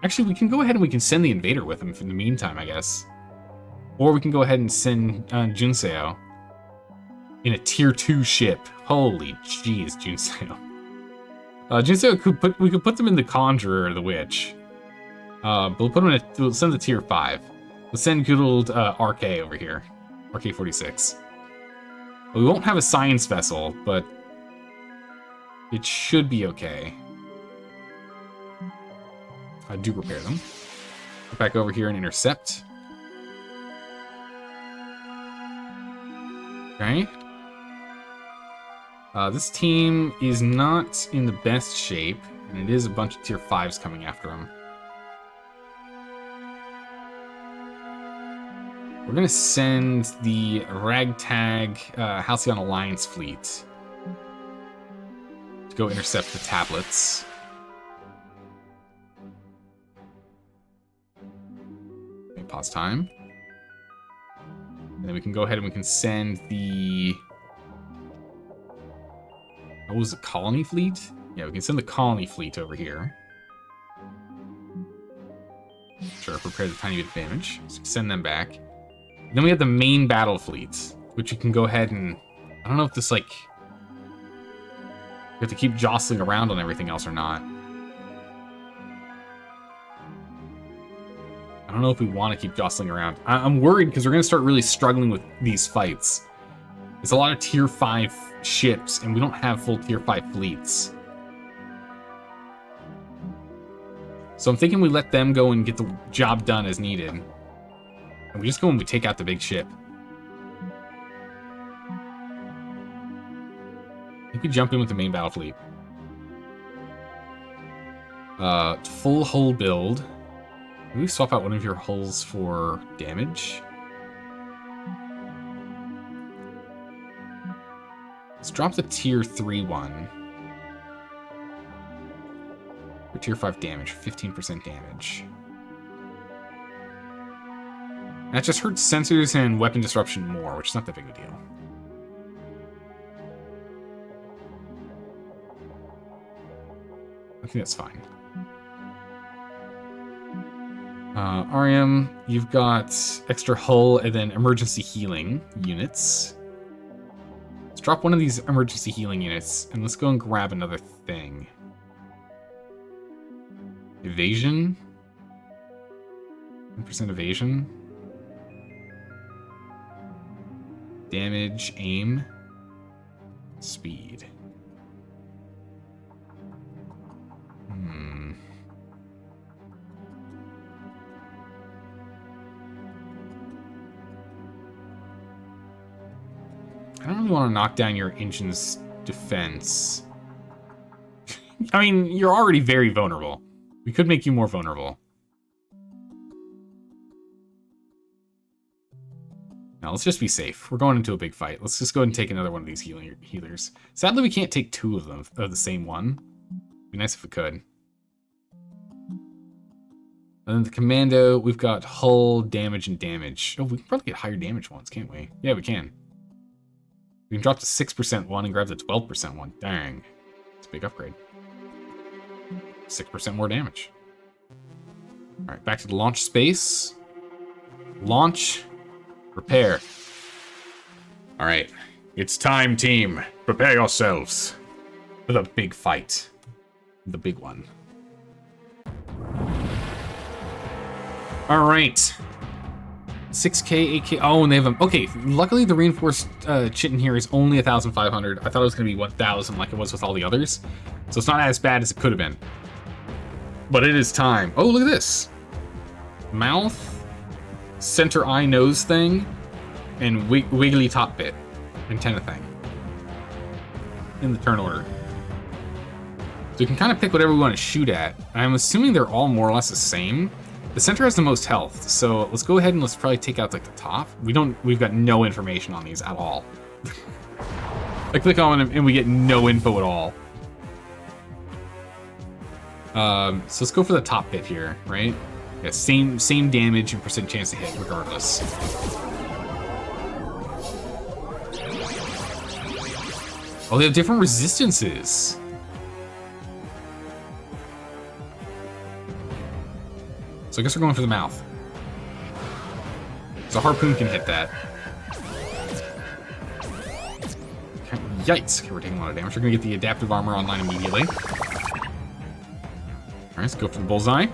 Actually, we can go ahead and we can send the invader with them in the meantime, I guess. Or we can go ahead and send Junseo in a tier 2 ship. Holy jeez, Junseo. Junseo we could put them in the Conjurer or the Witch. But we'll send the tier 5. We'll send good old RK over here. RK-46. We won't have a science vessel, but it should be okay. I do repair them. Go back over here and intercept. Okay. This team is not in the best shape, and it is a bunch of tier 5s coming after them. We're gonna send the ragtag Halcyon Alliance fleet to go intercept the tablets. Okay, pause time. And then we can go ahead and we can send the... What was it, colony fleet? Yeah, we can send the colony fleet over here. Sure, prepare the tiny bit of damage. So send them back. And then we have the main battle fleet, which you can go ahead and... I don't know if this, like... You have to keep jostling around on everything else or not. I don't know if we want to keep jostling around. I'm worried because we're going to start really struggling with these fights. There's a lot of tier 5 ships, and we don't have full tier 5 fleets. So I'm thinking we let them go and get the job done as needed. And we just go and we take out the big ship. I think we jump in with the main battle fleet. Full hull build. Can we swap out one of your hulls for damage? Let's drop the tier 3 one. For tier 5 damage, 15% damage. That just hurts sensors and weapon disruption more, which is not that big of a deal. I think that's fine. Ariam, you've got extra hull and then emergency healing units. Let's drop one of these emergency healing units, and let's go and grab another thing. Evasion? 10% evasion. Damage, aim, speed. I don't really want to knock down your engine's defense. I mean, you're already very vulnerable. We could make you more vulnerable. Now, let's just be safe. We're going into a big fight. Let's just go ahead and take another one of these healers. Sadly, we can't take 2 of them, of the same one. It'd be nice if we could. And then the commando, we've got hull, damage, and damage. Oh, we can probably get higher damage ones, can't we? Yeah, we can. We can drop the 6% one and grab the 12% one. Dang. It's a big upgrade. 6% more damage. Alright, back to the launch space. Launch. Repair. Alright. It's time, team. Prepare yourselves for the big fight. The big one. All right. 6K, 8K. Oh, and they have them. Okay, luckily the reinforced chit in here is only 1,500. I thought it was going to be 1,000 like it was with all the others. So it's not as bad as it could have been. But it is time. Oh, look at this. Mouth, center eye nose thing, and wiggly top bit antenna thing. In the turn order. So you can kind of pick whatever we want to shoot at. I'm assuming they're all more or less the same. The center has the most health, so let's go ahead and let's probably take out like the top. We've got no information on these at all. I click on them and we get no info at all. So let's go for the top bit here, right? Yeah, same damage and percent chance to hit regardless. Oh, they have different resistances. So I guess we're going for the mouth. So harpoon can hit that. Okay, yikes. Okay, we're taking a lot of damage. We're going to get the adaptive armor online immediately. Alright, let's go for the bullseye.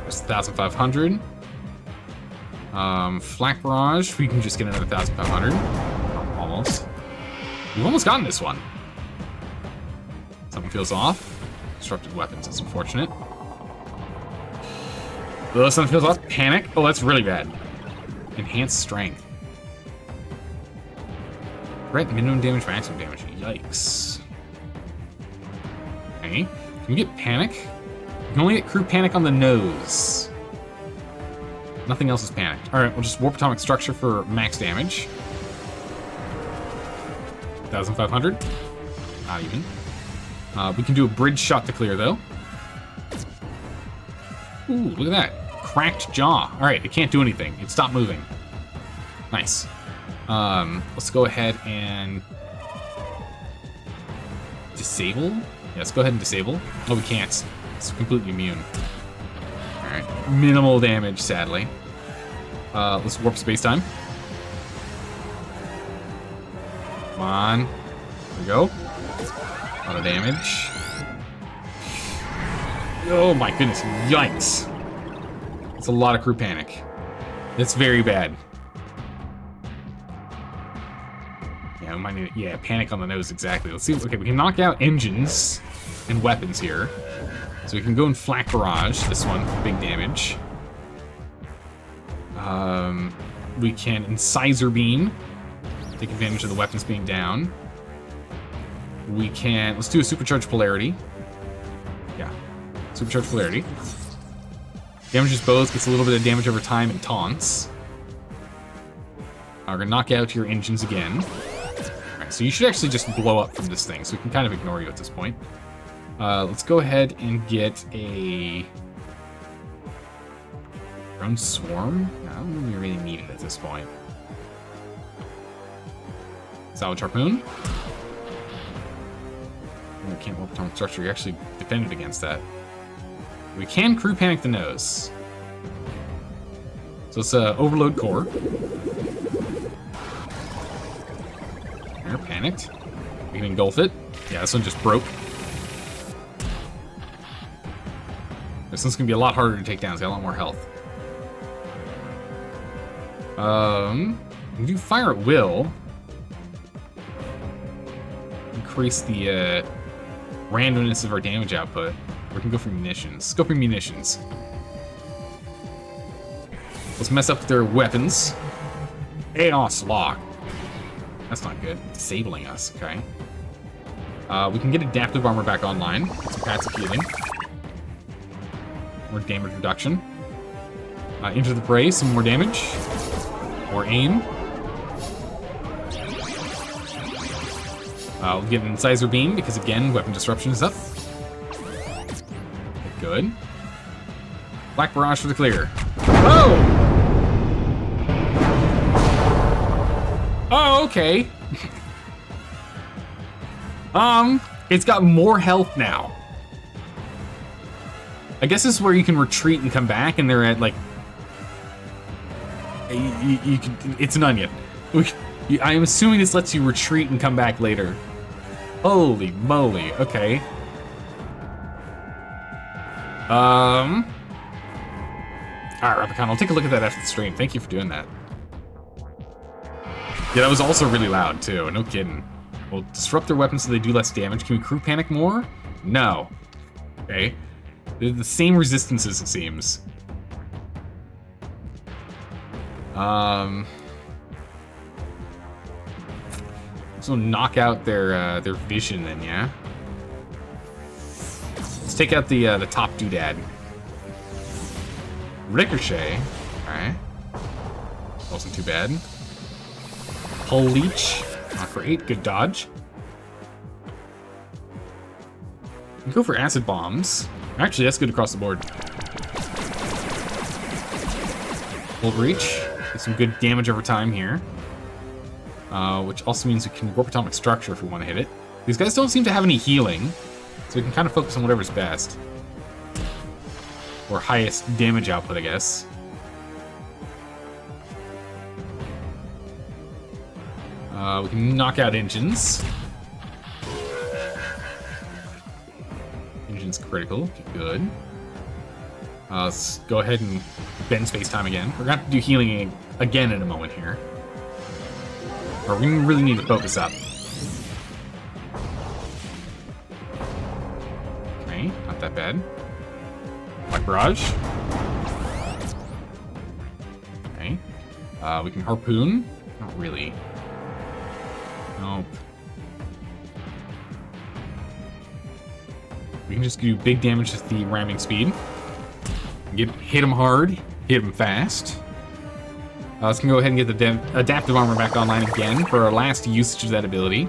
That's 1,500. Flak barrage, we can just get another 1,500. Almost. We've almost gotten this one. Something feels off. Disrupted weapons, that's unfortunate. Something feels off. Panic. Oh, that's really bad. Enhanced strength. Right, minimum damage, maximum damage. Yikes. Okay. Can we get panic? You can only get crew panic on the nose. Nothing else is panicked. Alright, we'll just warp atomic structure for max damage. 1,500. Not even. We can do a bridge shot to clear, though. Ooh, look at that. Cracked jaw. Alright, it can't do anything. It stopped moving. Nice. Let's go ahead and disable. Yeah, let's go ahead and disable. Oh, we can't. It's completely immune. Alright. Minimal damage, sadly. Let's warp space-time. Come on. There we go. A lot of damage. Oh my goodness, yikes. It's a lot of crew panic. It's very bad. Yeah, we might need, yeah, panic on the nose, exactly. Let's see, okay, we can knock out engines and weapons here. So we can go and flak barrage, this one, big damage. We can incisor beam, take advantage of the weapons being down. We can, let's do a supercharged polarity. Yeah. Supercharged polarity. Damages both, gets a little bit of damage over time and taunts. We're gonna knock out your engines again. Alright, so you should actually just blow up from this thing, so we can kind of ignore you at this point. Let's go ahead and get a drone swarm. No, I don't think we really need it at this point. Salvage harpoon. We can't warp atomic structure. You actually defended against that. We can crew panic the nose. So it's overload core. Here, panicked. We can engulf it. Yeah, this one just broke. This one's gonna be a lot harder to take down. It's got a lot more health. We can do fire at will. Increase the randomness of our damage output. We can go for munitions. Let's go for munitions. Let's mess up their weapons. Chaos lock. That's not good. Disabling us, okay. We can get adaptive armor back online. Some pats of healing. More damage reduction. Into the fray, some more damage. More aim. We'll get an incisor beam because, again, weapon disruption is up. Good. Black barrage for the clear. Oh! Oh, okay. It's got more health now. I guess this is where you can retreat and come back, and they're at, like... You can, it's an onion. I'm assuming this lets you retreat and come back later. Holy moly, okay. Alright, Replicon, I'll take a look at that after the stream. Thank you for doing that. Yeah, that was also really loud, too. No kidding. We'll disrupt their weapons so they do less damage. Can we crew panic more? No. Okay. They're the same resistances, it seems. So knock out their vision then, yeah? Let's take out the top doodad. Ricochet. Alright. Wasn't too bad. Hull leech. Not for 8. Good dodge. Go for acid bombs. Actually, that's good across the board. Full breach. Get some good damage over time here. Which also means we can warp atomic structure if we want to hit it. These guys don't seem to have any healing, so we can kind of focus on whatever's best. Or highest damage output, I guess. We can knock out engines. Engine's critical. Good. Let's go ahead and bend space time again. We're going to have to do healing again in a moment here. Or we really need to focus up. Okay, not that bad. Black barrage. Okay. We can harpoon. Not really. Nope. We can just do big damage with the ramming speed. Hit him hard, hit him fast. Let's go ahead and get the adaptive armor back online again for our last usage of that ability.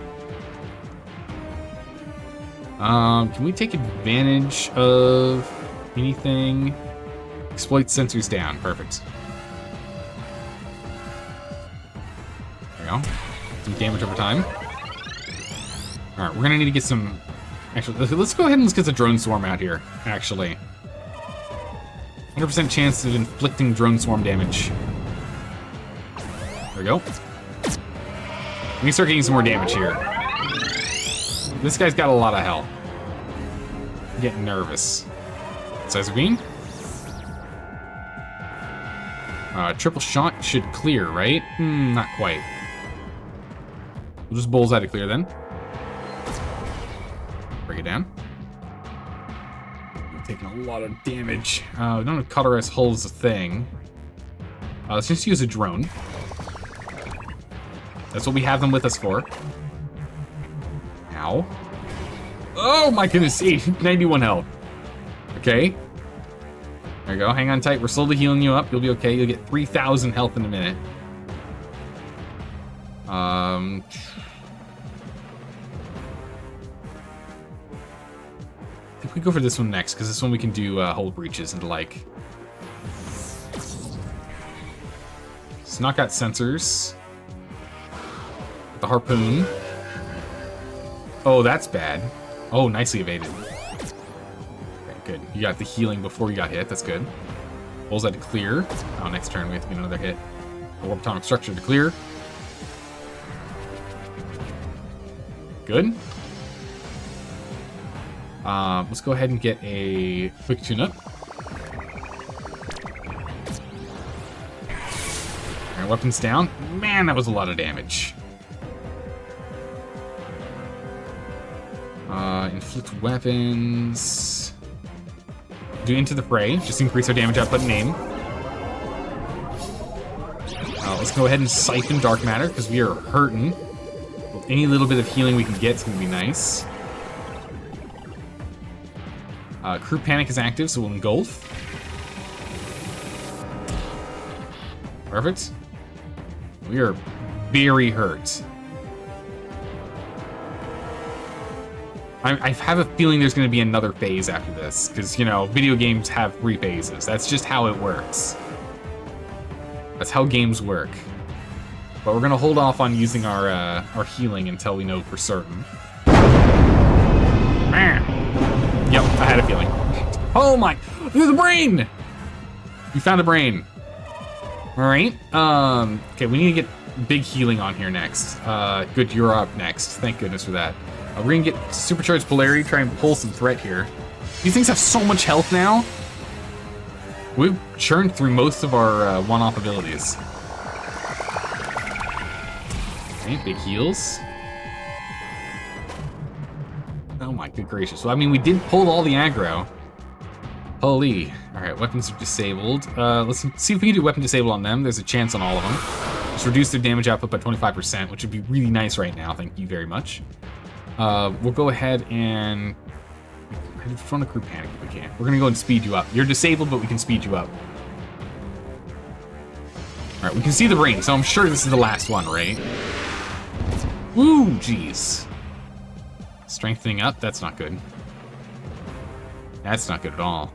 Can we take advantage of anything? Exploit sensors down. Perfect. There we go. Some damage over time. Alright, we're gonna need to get some... Actually, let's go ahead and let's get the drone swarm out here, actually. 100% chance of inflicting drone swarm damage. There we go. We can start getting some more damage here. This guy's got a lot of health. I'm getting nervous. Size of beam. Triple shot should clear, right? Not quite. We'll just bullseye to clear then. Break it down. We're taking a lot of damage. We don't have cauterized hull as a thing. Let's just use a drone. That's what we have them with us for. Ow. Oh my goodness, 91 health. Okay. There you go, hang on tight. We're slowly healing you up. You'll be okay. You'll get 3,000 health in a minute. I think we go for this one next, because this one we can do hull breaches and the like. Let's knock out sensors. With the harpoon. Oh, that's bad. Oh, nicely evaded. Okay, good. You got the healing before you got hit. That's good. Bullseye to clear. Oh, next turn we have to get another hit. Warp atomic structure to clear. Good. Let's go ahead and get a quick tune-up. Alright, weapons down. Man, that was a lot of damage. Inflict weapons. Do into the fray. Just increase our damage output and aim. Let's go ahead and siphon dark matter, because we are hurting. With any little bit of healing we can get is going to be nice. Crew panic is active, so we'll engulf. Perfect. We are very hurt. I have a feeling there's going to be another phase after this, because, you know, video games have 3 phases. That's just how it works. That's how games work. But we're going to hold off on using our healing until we know for certain. Yep, I had a feeling. Oh my, there's a brain! We found a brain. All right. Okay, we need to get big healing on here next. Good, you're up next. Thank goodness for that. We're gonna get supercharged polarity, try and pull some threat here. These things have so much health now. We've churned through most of our one-off abilities. Okay, big heals. Oh my good gracious. Well, I mean, we did pull all the aggro. Holy. Alright, weapons are disabled. Let's see if we can do weapon disable on them. There's a chance on all of them. Just reduce their damage output by 25%, which would be really nice right now. Thank you very much. We'll go ahead and... I just want to crew panic if we can. We're gonna go and speed you up. You're disabled, but we can speed you up. Alright, we can see the ring, so I'm sure this is the last one, right? Woo, jeez. Strengthening up, that's not good. That's not good at all.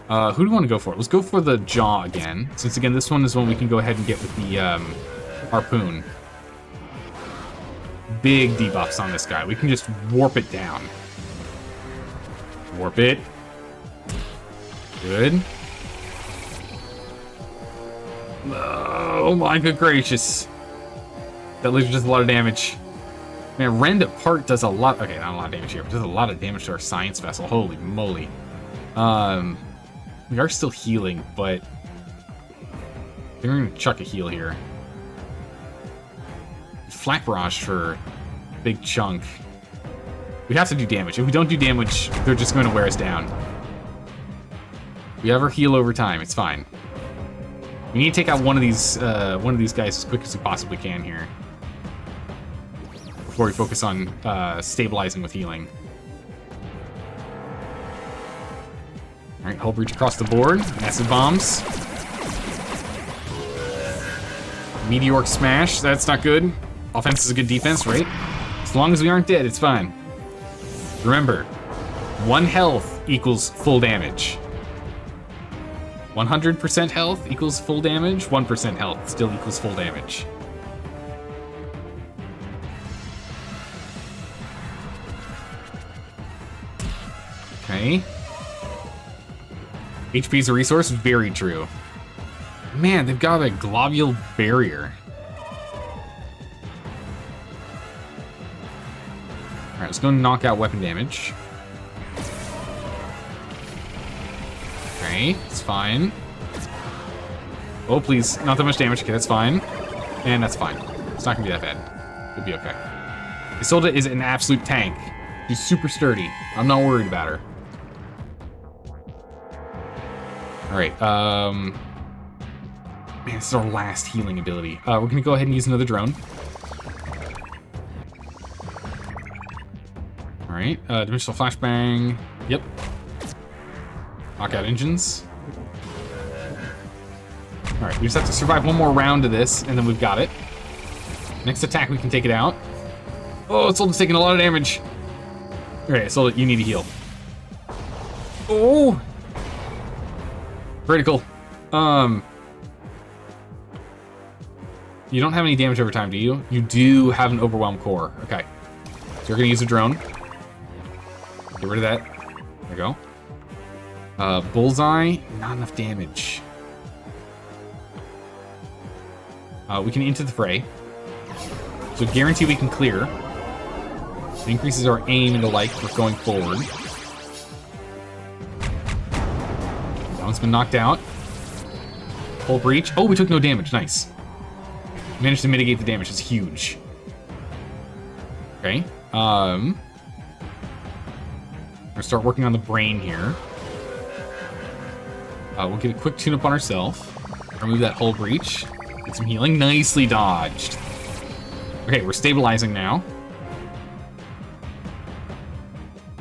Who do we want to go for? Let's go for the jaw again, since again, this one is one we can go ahead and get with the harpoon. Big debuffs on this guy. We can just warp it down. Warp it. Good. Oh my good gracious. That leaves just a lot of damage. Man, rend apart does a lot. Okay, not a lot of damage here, but does a lot of damage to our science vessel. Holy moly. We are still healing, but we're gonna chuck a heal here. Flak barrage for a big chunk. We have to do damage. If we don't do damage, they're just going to wear us down. We have our heal over time. It's fine. We need to take out one of these guys as quick as we possibly can here, before we focus on stabilizing with healing. All right, hull breach across the board. Acid bombs. Meteoric smash. That's not good. Offense is a good defense, right? As long as we aren't dead, it's fine. Remember, 1 health equals full damage. 100% health equals full damage. 1% health still equals full damage. Okay. HP is a resource? Very true. Man, they've got a globule barrier. Alright, let's go knock out weapon damage. Okay, it's fine. Oh, please, not that much damage. Okay, that's fine. And that's fine. It's not gonna be that bad. It'll be okay. Isolde is an absolute tank. She's super sturdy. I'm not worried about her. Alright, man, this is our last healing ability. We're gonna go ahead and use another drone. Alright, dimensional flashbang. Yep. Knock out engines. Alright, we just have to survive one more round of this, and then we've got it. Next attack, we can take it out. Oh, Isolde's taking a lot of damage. Okay, Isolde, you need to heal. Oh! Critical. You don't have any damage over time, do you? You do have an overwhelmed core. Okay. So you're gonna use a drone. Get rid of that. There we go. Bullseye, not enough damage. We can enter the fray. So guarantee we can clear. It increases our aim and the like for going forward. That one's been knocked out. Full breach. Oh, we took no damage. Nice. Managed to mitigate the damage. It's huge. Okay. We're gonna start working on the brain here. We'll get a quick tune-up on ourselves. Remove that hull breach. Get some healing. Nicely dodged. Okay, we're stabilizing now.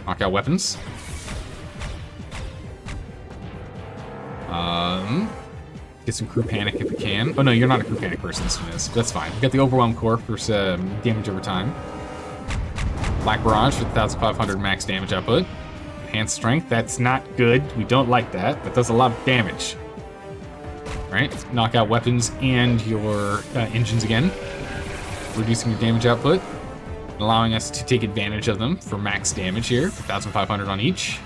Knock out weapons. Get some crew panic if we can. Oh no, you're not a crew panic person, this one is. That's fine. We got the overwhelmed core for some damage over time. Black barrage for 1,500 max damage output. Enhanced strength, that's not good. We don't like that. That does a lot of damage. Alright, knock out weapons and your engines again. Reducing your damage output. Allowing us to take advantage of them for max damage here. 1,500 on each.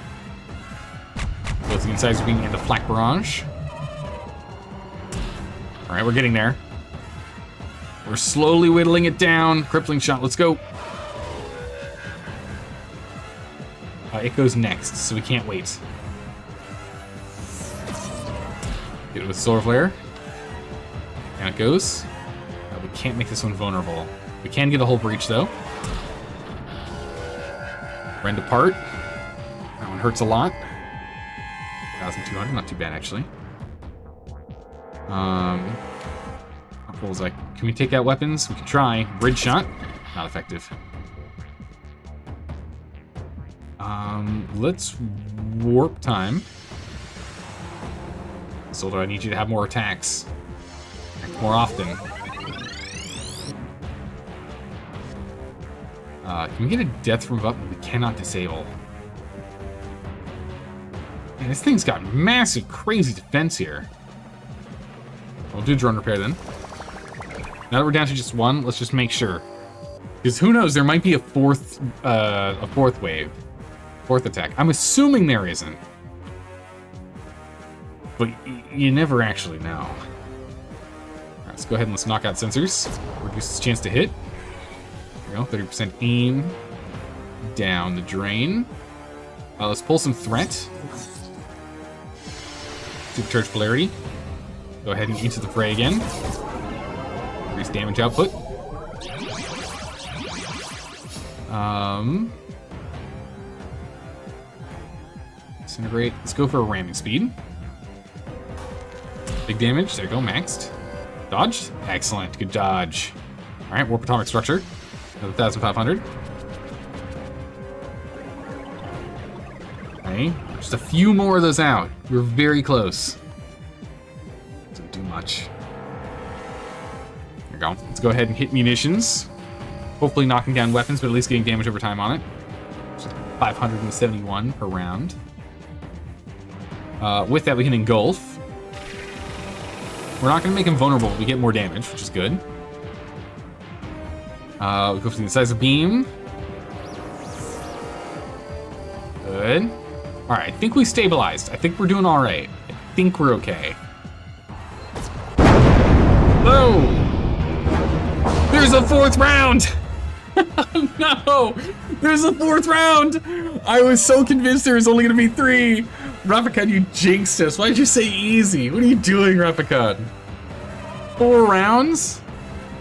Both the insides being in the flak barrage. Alright, we're getting there. We're slowly whittling it down. Crippling shot, let's go. It goes next, so we can't wait. Get it with Solar Flare. Down it goes. We can't make this one vulnerable. We can get a whole breach, though. Rend apart. That one hurts a lot. 1,200, not too bad, actually. Bullseye. Can we take out weapons? We can try. Bridge shot. Not effective. Let's warp time. Soldier, I need you to have more attacks. Act more often. Can we get a death from above? We cannot disable. Man, this thing's got massive, crazy defense here. We'll do drone repair then. Now that we're down to just one, let's just make sure. Because who knows, there might be a fourth wave. Fourth attack. I'm assuming there isn't. But you never actually know. Alright, let's go ahead and let's knock out sensors. Reduce its chance to hit. There we go, 30% aim. Down the drain. Let's pull some threat. Supercharged polarity. Go ahead and into the fray again. Increase damage output. Disintegrate. Let's go for a ramming speed. Big damage. There you go, maxed. Dodged. Excellent. Good dodge. All right, warp atomic structure. Another 1,500. Okay, just a few more of those out. We're very close. Doesn't do much. There we go. Let's go ahead and hit munitions. Hopefully knocking down weapons, but at least getting damage over time on it. 571 per round. With that, we can engulf. We're not going to make him vulnerable. We get more damage, which is good. We go for the size of beam. Good. All right, I think we stabilized. I think we're doing all right. I think we're okay. Whoa! There's a fourth round! No! There's a fourth round! I was so convinced there was only gonna be 3. Rapicon, you jinxed us. Why'd you say easy? What are you doing, Rapicon? 4 rounds?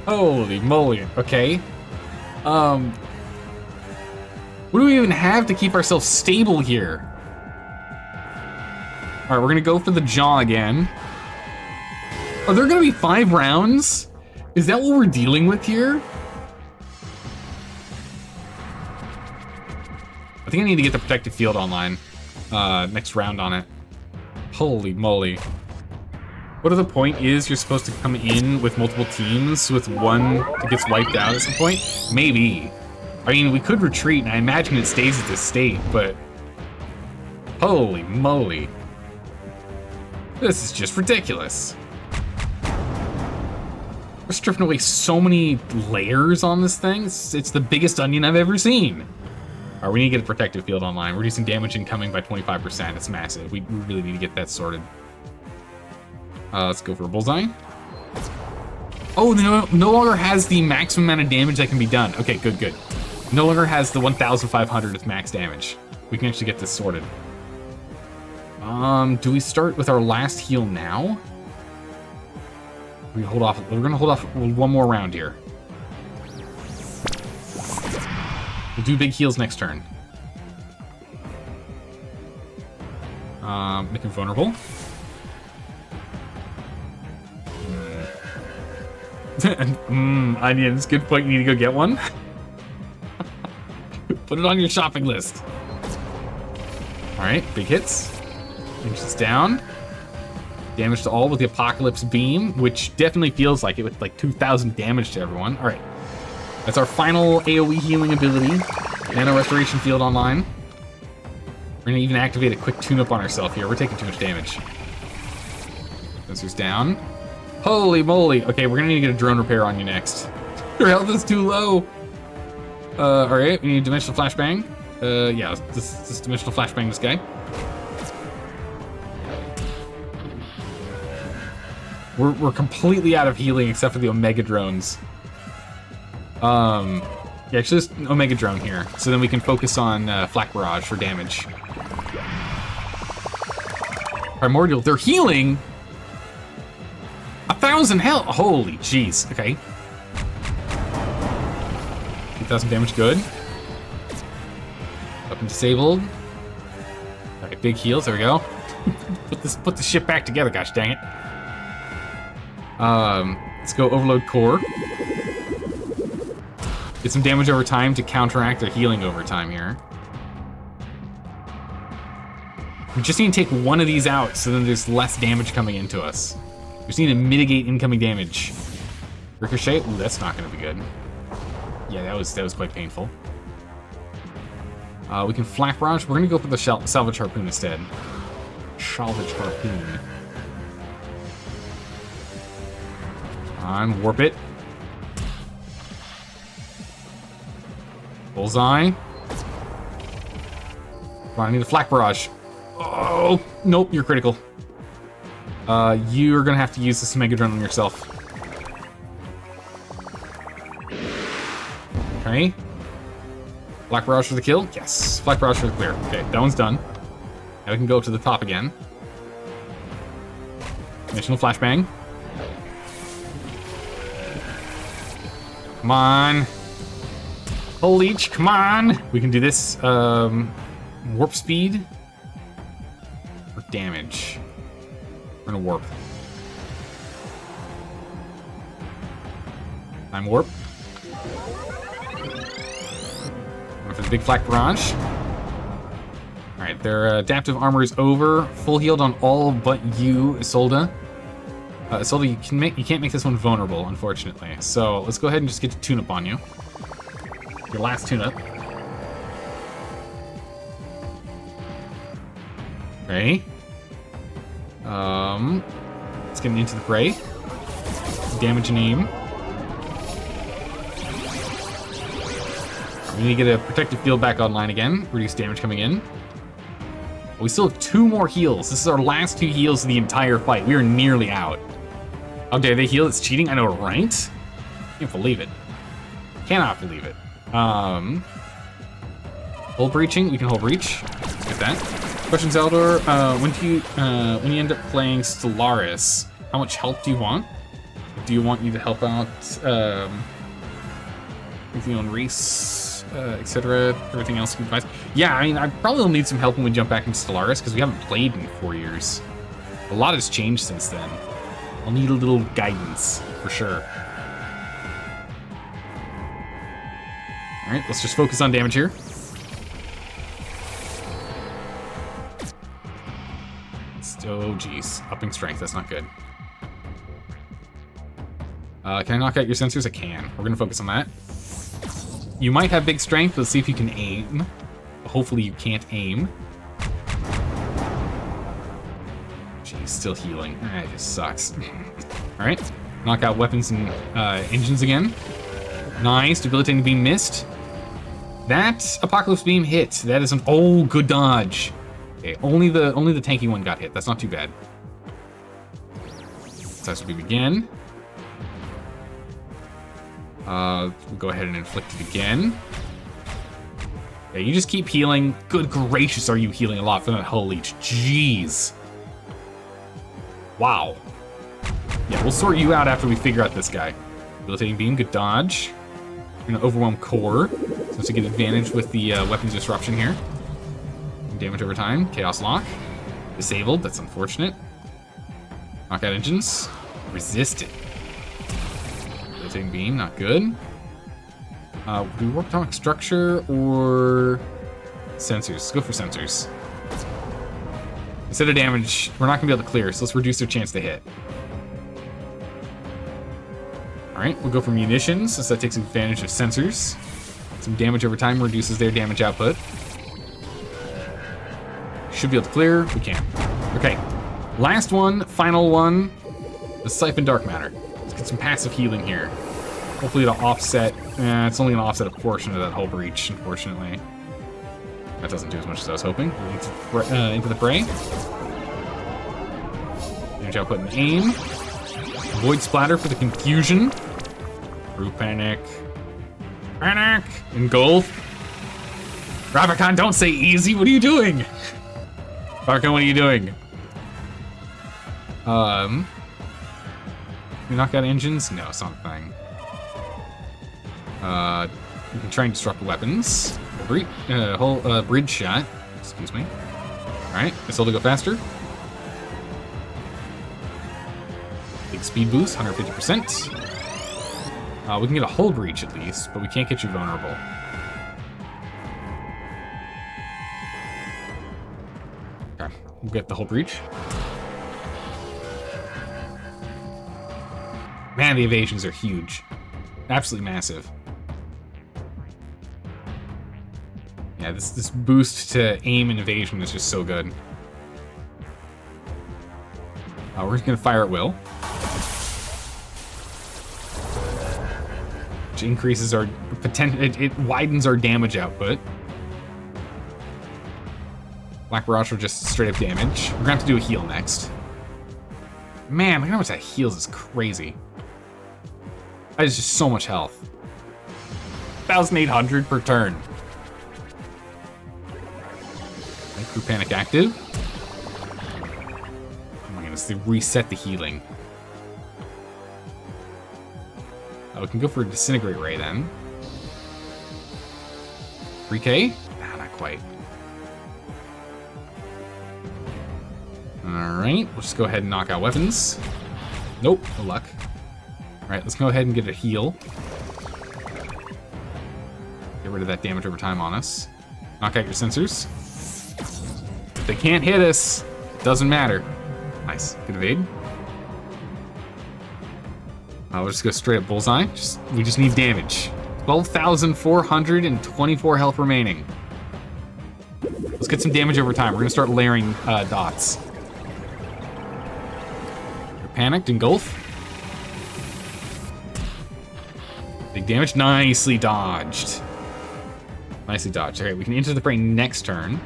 Holy moly. Okay. What do we even have to keep ourselves stable here? Alright, we're gonna go for the jaw again. Are there gonna be 5 rounds? Is that what we're dealing with here? I think I need to get the protective field online. Next round on it. Holy moly. What if the point is you're supposed to come in with multiple teams with one that gets wiped out at some point? Maybe. I mean, we could retreat, and I imagine it stays at this state, but... Holy moly. This is just ridiculous. We're stripping away so many layers on this thing. It's the biggest onion I've ever seen. All right, we need to get a protective field online. Reducing damage incoming by 25%. It's massive. We really need to get that sorted. Let's go for a bullseye. Oh, no longer has the maximum amount of damage that can be done. Okay, good, good. No longer has the 1,500 with max damage. We can actually get this sorted. Do we start with our last heal now? We hold off. We're gonna hold off one more round here. We'll do big heals next turn. Make him vulnerable. Onions, good point. You need to go get one. Put it on your shopping list. All right, big hits. Inches down. Damage to all with the Apocalypse Beam, which definitely feels like it with like 2,000 damage to everyone. All right, that's our final AoE healing ability. Nano Restoration Field online. We're gonna even activate a quick tune-up on ourselves here. We're taking too much damage. Sensors down. Holy moly. Okay, we're gonna need to get a drone repair on you next. Your health is too low. All right, we need Dimensional Flashbang. Yeah, this Dimensional Flashbang this guy. We're completely out of healing except for the Omega drones. Yeah, actually, just Omega Drone here, so then we can focus on Flak Barrage for damage. Primordial, they're healing! 1,000 health! Holy jeez, okay. 2,000 damage, good. Weapon disabled. Alright, big heals, there we go. Put the ship back together, gosh dang it. Let's go Overload Core. Get some damage over time to counteract their healing over time here. We just need to take one of these out so then there's less damage coming into us. We just need to mitigate incoming damage. Ricochet? Ooh, that's not gonna be good. Yeah, that was quite painful. We can Flak Barrage. We're gonna go for the Salvage Harpoon instead. Salvage Harpoon. On, warp it. Bullseye. Come on, I need a Flak Barrage. Oh, nope, you're critical. You're gonna have to use this Mega Drone on yourself. Okay. Flak Barrage for the kill? Yes. Flak Barrage for the clear. Okay, that one's done. Now we can go up to the top again. Conditional Flashbang. Come on. Hull Leech, come on! We can do this. Warp speed. Or damage. We're gonna warp. Time warp. Going for the big Flak Barrage. Alright, their adaptive armor is over. Full healed on all but you, Isolde. Isolde, you can't make this one vulnerable, unfortunately. So let's go ahead and just get to tune-up on you. Your last tune-up. Okay. Let's get into the fray. Damage and aim. We need to get a protective field back online again. Reduce damage coming in. We still have 2 more heals. This is our last 2 heals of the entire fight. We are nearly out. How dare they heal? It's cheating. I know, right? Can't believe it. Cannot believe it. Hull breaching. We can hull breach. Get that. Question, Zeldor. When you end up playing Stellaris, how much help do you want? Do you want you to help out? Anything on Reese, etc. Everything else you can advise. Yeah, I mean, I probably will need some help when we jump back into Stellaris because we haven't played in 4 years. A lot has changed since then. I'll need a little guidance for sure. All right, let's just focus on damage here. Oh, geez. Upping strength, that's not good. Can I knock out your sensors? I can. We're gonna focus on that. You might have big strength. Let's see if you can aim. Hopefully you can't aim. Geez, still healing. It just sucks. All right, knock out weapons and engines again. Nice, debilitating beam missed. That Apocalypse beam hit. That is an good dodge. Okay, only the tanky one got hit. That's not too bad. Size beam again. We'll go ahead and inflict it again. Okay, you just keep healing. Good gracious, are you healing a lot from that Hull Leech? Jeez. Wow. Yeah, we'll sort you out after we figure out this guy. Debilitating beam, good dodge. We're gonna overwhelm core, so to get advantage with the weapons disruption here. Damage over time. Chaos lock. Disabled. That's unfortunate. Knockout engines. Resisted. Rotating beam. Not good. Do we work atomic structure or sensors? Let's go for sensors. Instead of damage, we're not going to be able to clear, so let's reduce their chance to hit. Alright, we'll go for munitions, since that takes advantage of sensors. Some damage over time reduces their damage output. Should be able to clear. We can. Okay. Last one, final one. The Siphon Dark Matter. Let's get some passive healing here. Hopefully it'll offset. It's only going to offset a portion of that Hull breach, unfortunately. That doesn't do as much as I was hoping. Into the fray. Damage output and aim. Void Splatter for the confusion. Roof Panic. Panic! Engulf. Ravikant, don't say easy. What are you doing? Ravikant, what are you doing? You knock out engines? No, it's not a thing. You can try and disrupt weapons. Bridge shot. Excuse me. Alright, missile to go faster. Big speed boost, 150%. We can get a hull breach at least, but we can't get you vulnerable. Okay, we'll get the hull breach. Man, the evasions are huge. Absolutely massive. Yeah, this boost to aim and evasion is just so good. We're just gonna fire at will. Which increases our potential, it widens our damage output. Black Barrage will just straight up damage. We're gonna have to do a heal next. Man, look how much that heals is crazy. That is just so much health. 1,800 per turn. Crew Panic active. Oh my goodness, they reset the healing. We can go for a Disintegrate Ray then. 3K? Nah, not quite. Alright, we'll just go ahead and knock out weapons. Nope, no luck. Alright, let's go ahead and get a heal. Get rid of that damage over time on us. Knock out your sensors. If they can't hit us, doesn't matter. Nice, good evade. We'll just go straight up bullseye. We just need damage. 12,424 health remaining. Let's get some damage over time. We're gonna start layering dots. You're panicked, engulf. Big damage, nicely dodged. Nicely dodged. Okay, we can enter the fray next turn.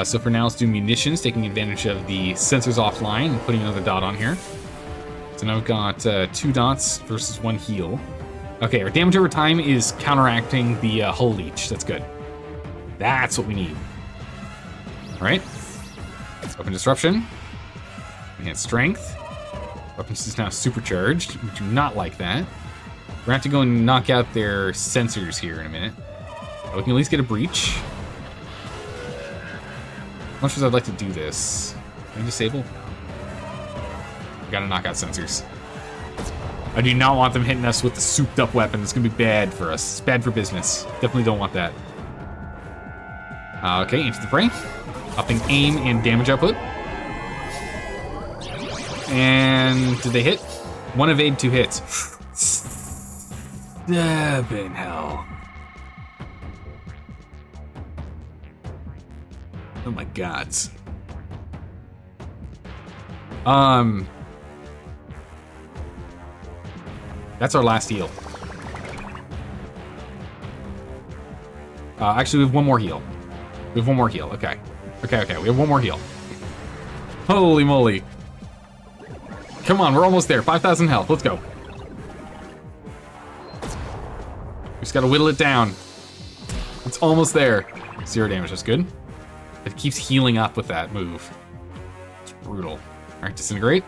So for now, let's do munitions, taking advantage of the sensors offline and putting another dot on here. So now we've got 2 dots versus 1 heal. Okay, our damage over time is counteracting the hull leech. That's good. That's what we need. All right. Weapon disruption. Enhanced strength. Weapons is now supercharged. We do not like that. We're gonna have to go and knock out their sensors here in a minute. We can at least get a breach. As much as I'd like to do this. Can I disable? No. We gotta knock out sensors. I do not want them hitting us with the souped up weapon. It's gonna be bad for us. It's bad for business. Definitely don't want that. Okay, into the fray. Upping aim and damage output. And did they hit? 1 evade, 2 hits. Stepping hell. Oh my god. That's our last heal. Actually, we have 1 more heal. We have 1 more heal. Okay. Okay, we have 1 more heal. Holy moly. Come on, we're almost there. 5,000 health. Let's go. We just gotta whittle it down. It's almost there. 0 damage. That's good. It keeps healing up with that move. It's brutal. All right, disintegrate.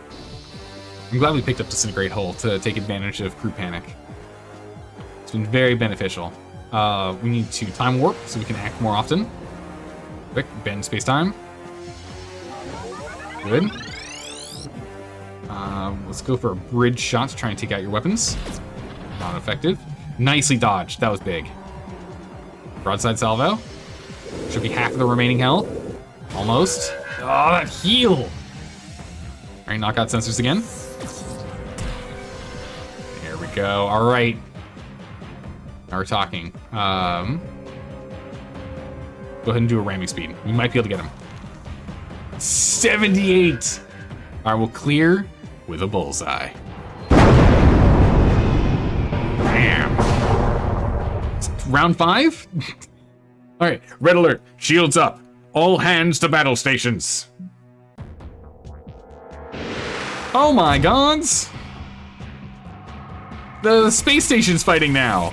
I'm glad we picked up Disintegrate Hull to take advantage of Crew Panic. It's been very beneficial. We need to time warp so we can act more often. Quick, bend space-time. Good. Let's go for a bridge shot to try and take out your weapons. Not effective. Nicely dodged. That was big. Broadside salvo. Should be half of the remaining health. Almost. Oh, that heal! All right, knock out sensors again. There we go. All right. Now we're talking. Go ahead and do a ramming speed. We might be able to get him. 78! All right, we'll clear with a bullseye. Bam. Round 5? All right, red alert. Shields up. All hands to battle stations. Oh my gods! The space station's fighting now.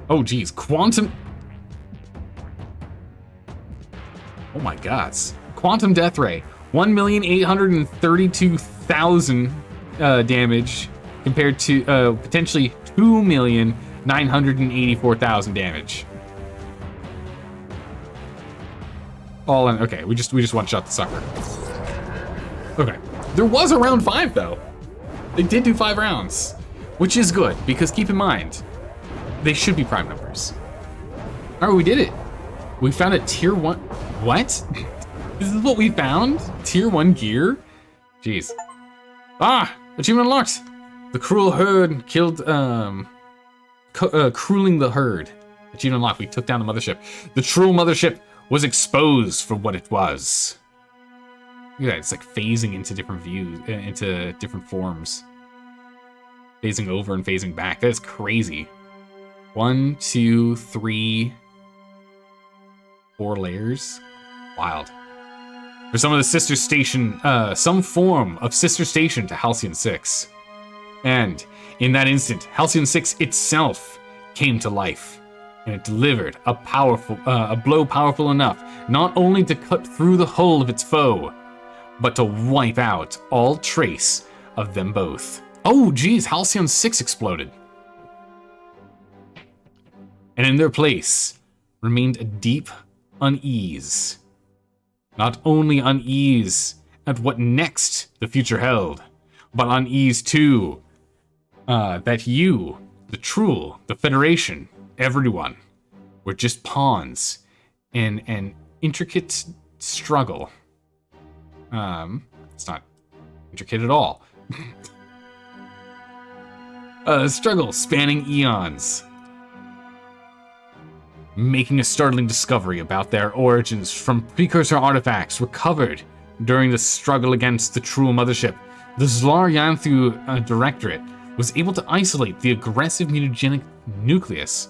Oh, geez. Quantum... Oh, my God. Quantum death ray. 1,832,000 damage compared to potentially 2,984,000 damage. All in. Okay, we just one-shot the sucker. Okay. There was a round 5, though. They did do 5 rounds, which is good, because keep in mind, they should be prime numbers. All right, we did it. We found a tier 1... What? This is what we found? Tier 1 gear? Jeez. Ah! Achievement unlocked! The Chruul herd killed, Chruuling the herd. Achievement unlocked. We took down the mothership. The Chruul mothership was exposed for what it was. Look at that, it's like phasing into different views, into different forms. Phasing over and phasing back. That is crazy. 1, 2, 3, 4 layers. Wild. For some of the sister station, some form of sister station to Halcyon 6. And in that instant, Halcyon 6 itself came to life. And it delivered a blow powerful enough, not only to cut through the hull of its foe, but to wipe out all trace of them both. Oh, geez, Halcyon 6 exploded. And in their place remained a deep unease. Not only unease at what next the future held, but unease too that you, the Chruul, the Federation, everyone, were just pawns in an intricate struggle. It's not intricate at all. A struggle spanning eons. Making a startling discovery about their origins from precursor artifacts recovered during the struggle against the Chruul mothership, the Zlar Yanthu Directorate was able to isolate the aggressive mutagenic nucleus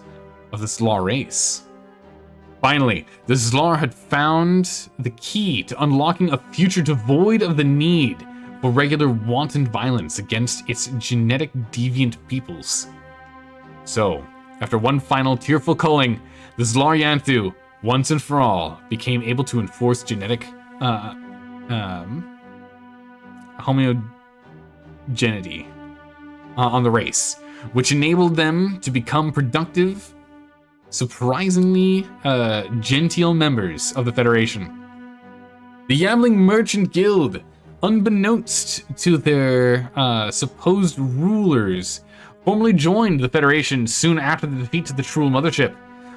of the Zlar race. Finally, the Zlar had found the key to unlocking a future devoid of the need for regular wanton violence against its genetic deviant peoples. So, after one final tearful culling, the Zlar Yanthu, once and for all, became able to enforce genetic homogeneity on the race, which enabled them to become productive, surprisingly genteel members of the Federation. The Yambling Merchant Guild, unbeknownst to their supposed rulers, formally joined the Federation soon after the defeat to the Chruul mothership.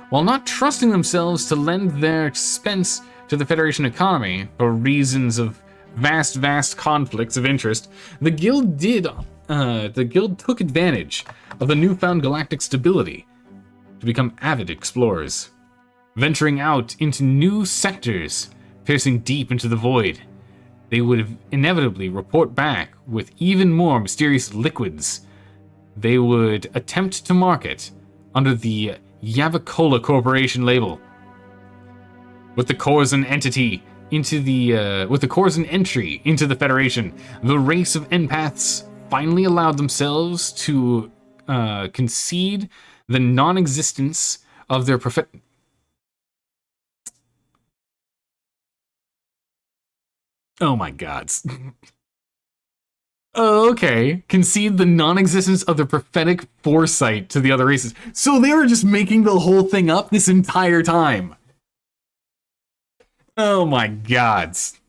While not trusting themselves to lend their expense to the Federation economy for reasons of vast conflicts of interest, the guild took advantage of the newfound galactic stability to become avid explorers, venturing out into new sectors, piercing deep into the void. They would inevitably report back with even more mysterious liquids they would attempt to market under the Yavacola Corporation label. With the Corzan entry into the Federation, the race of empaths finally allowed themselves to concede the non-existence of their Oh my god. Okay, concede the non-existence of the prophetic foresight to the other races. So they were just making the whole thing up this entire time. Oh my gods.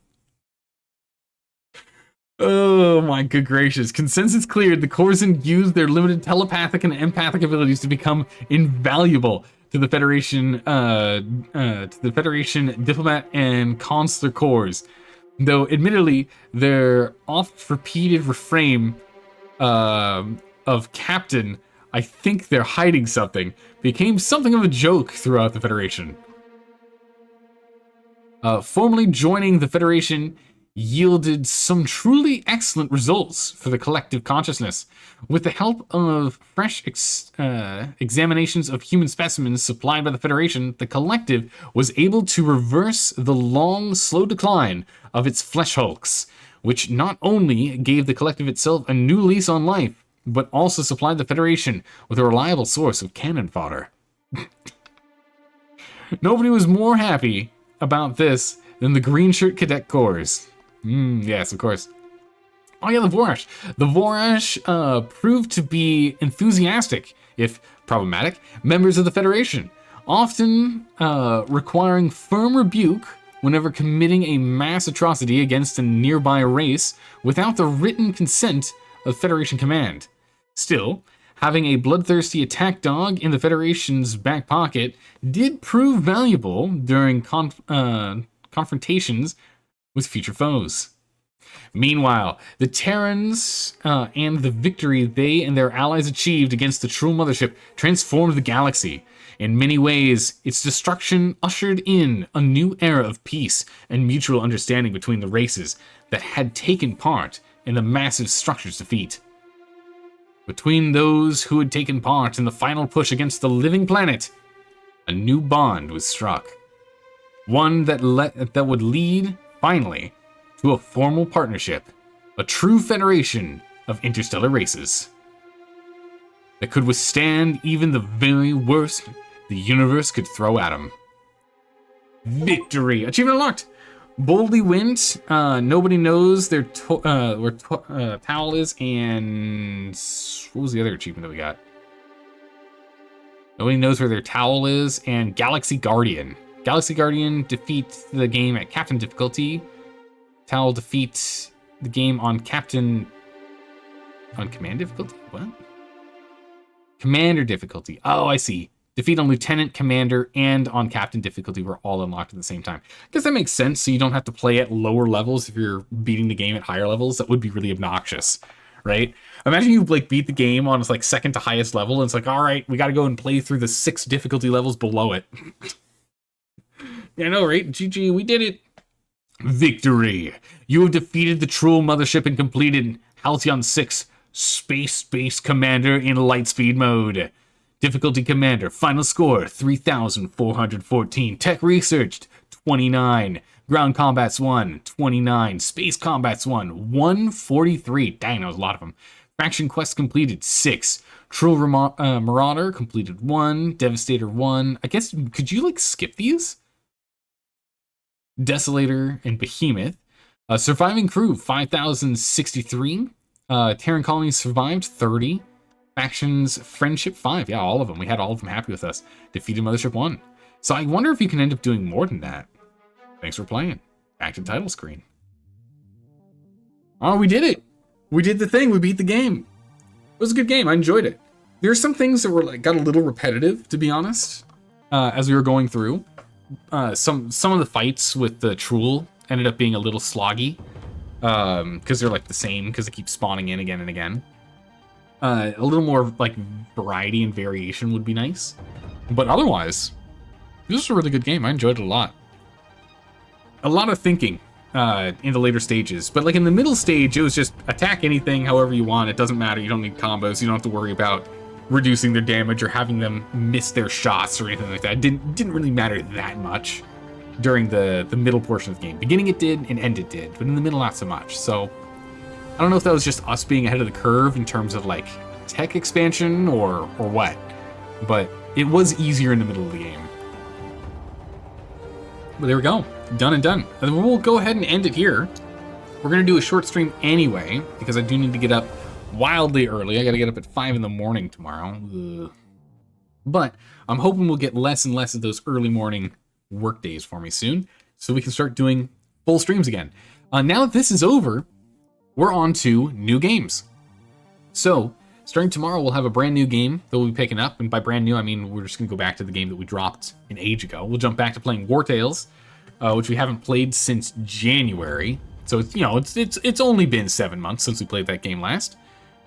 Oh my good gracious. Consensus cleared. The Corzan used their limited telepathic and empathic abilities to become invaluable to the Federation, diplomat and consular corps. Though, admittedly, their oft-repeated refrain of Captain, I think they're hiding something, became something of a joke throughout the Federation. Formally joining the Federation yielded some truly excellent results for the collective consciousness. With the help of fresh examinations of human specimens supplied by the Federation, the collective was able to reverse the long, slow decline of its flesh hulks, which not only gave the collective itself a new lease on life, but also supplied the Federation with a reliable source of cannon fodder. Nobody was more happy about this than the Green Shirt Cadet Corps. Yes, of course. Oh yeah, the Vorash. The Vorash proved to be enthusiastic, if problematic, members of the Federation, often requiring firm rebuke whenever committing a mass atrocity against a nearby race without the written consent of Federation Command. Still, having a bloodthirsty attack dog in the Federation's back pocket did prove valuable during confrontations with future foes. Meanwhile, the Terrans and the victory they and their allies achieved against the Chruul mothership transformed the galaxy. In many ways, its destruction ushered in a new era of peace and mutual understanding between the races that had taken part in the massive structure's defeat. Between those who had taken part in the final push against the living planet, a new bond was struck. One that would lead, finally, to a formal partnership, a true federation of interstellar races that could withstand even the very worst the universe could throw at them. Victory! Achievement unlocked! Boldly went. Nobody knows their where Towel is, and what was the other achievement that we got? Nobody knows where their Towel is, and Galaxy Guardian. Galaxy Guardian defeats the game at Captain difficulty. Towel defeats the game on Command difficulty? What? Commander difficulty. Oh, I see. Defeat on Lieutenant, Commander, and on Captain difficulty were all unlocked at the same time. I guess that makes sense, so you don't have to play at lower levels if you're beating the game at higher levels. That would be really obnoxious, right? Imagine you beat the game on its second to highest level, and it's all right, we gotta go and play through the 6 difficulty levels below it. Yeah, I know, right? GG, we did it. Victory! You have defeated the Chruul mothership and completed Halcyon 6 Space Commander in Lightspeed mode. Difficulty Commander, final score 3,414. Tech researched 29. Ground combats 1, 29. Space combats 1, 143. Dang, that was a lot of them. Faction quests completed 6. Chruul Marauder completed 1. Devastator 1. I guess, could you skip these? Desolator and Behemoth. Surviving crew 5,063. Terran colonies survived 30. Factions Friendship 5. Yeah, all of them. We had all of them happy with us. Defeated Mothership 1. So I wonder if you can end up doing more than that. Thanks for playing. Back to title screen. Oh, we did it. We did the thing. We beat the game. It was a good game. I enjoyed it. There are some things that were got a little repetitive, to be honest, as we were going through. Some of the fights with the Chruul ended up being a little sloggy because they're the same because they keep spawning in again and again. A little more variety and variation would be nice, but otherwise, this was a really good game. I enjoyed it a lot. A lot of thinking in the later stages, but in the middle stage, it was just attack anything however you want. It doesn't matter. You don't need combos. You don't have to worry about reducing their damage or having them miss their shots or anything like that. It didn't really matter that much during the middle portion of the game. Beginning it did, and end it did, but in the middle not so much. So I don't know if that was just us being ahead of the curve in terms of tech expansion or what, but it was easier in the middle of the game. But there we go, done and done. And we'll go ahead and end it here. We're gonna do a short stream anyway because I do need to get up wildly early. I gotta get up at 5 in the morning tomorrow. Ugh. But I'm hoping we'll get less and less of those early morning work days for me soon, so we can start doing full streams again. Now that this is over, we're on to new games. So, starting tomorrow, we'll have a brand new game that we'll be picking up. And by brand new, I mean we're just going to go back to the game that we dropped an age ago. We'll jump back to playing War Tales, which we haven't played since January. So, it's only been 7 months since we played that game last.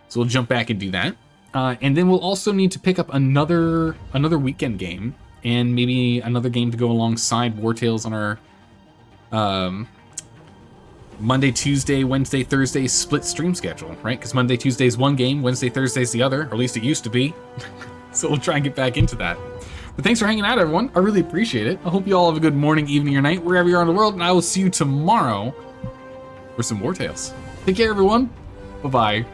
So we'll jump back and do that. And then we'll also need to pick up another weekend game and maybe another game to go alongside War Tales on our Monday, Tuesday, Wednesday, Thursday split stream schedule, right? Because Monday, Tuesday is one game, Wednesday, Thursday is the other, or at least it used to be. So we'll try and get back into that. But thanks for hanging out, everyone. I really appreciate it. I hope you all have a good morning, evening, or night, wherever you are in the world, and I will see you tomorrow for some War Tales. Take care, everyone. Bye-bye.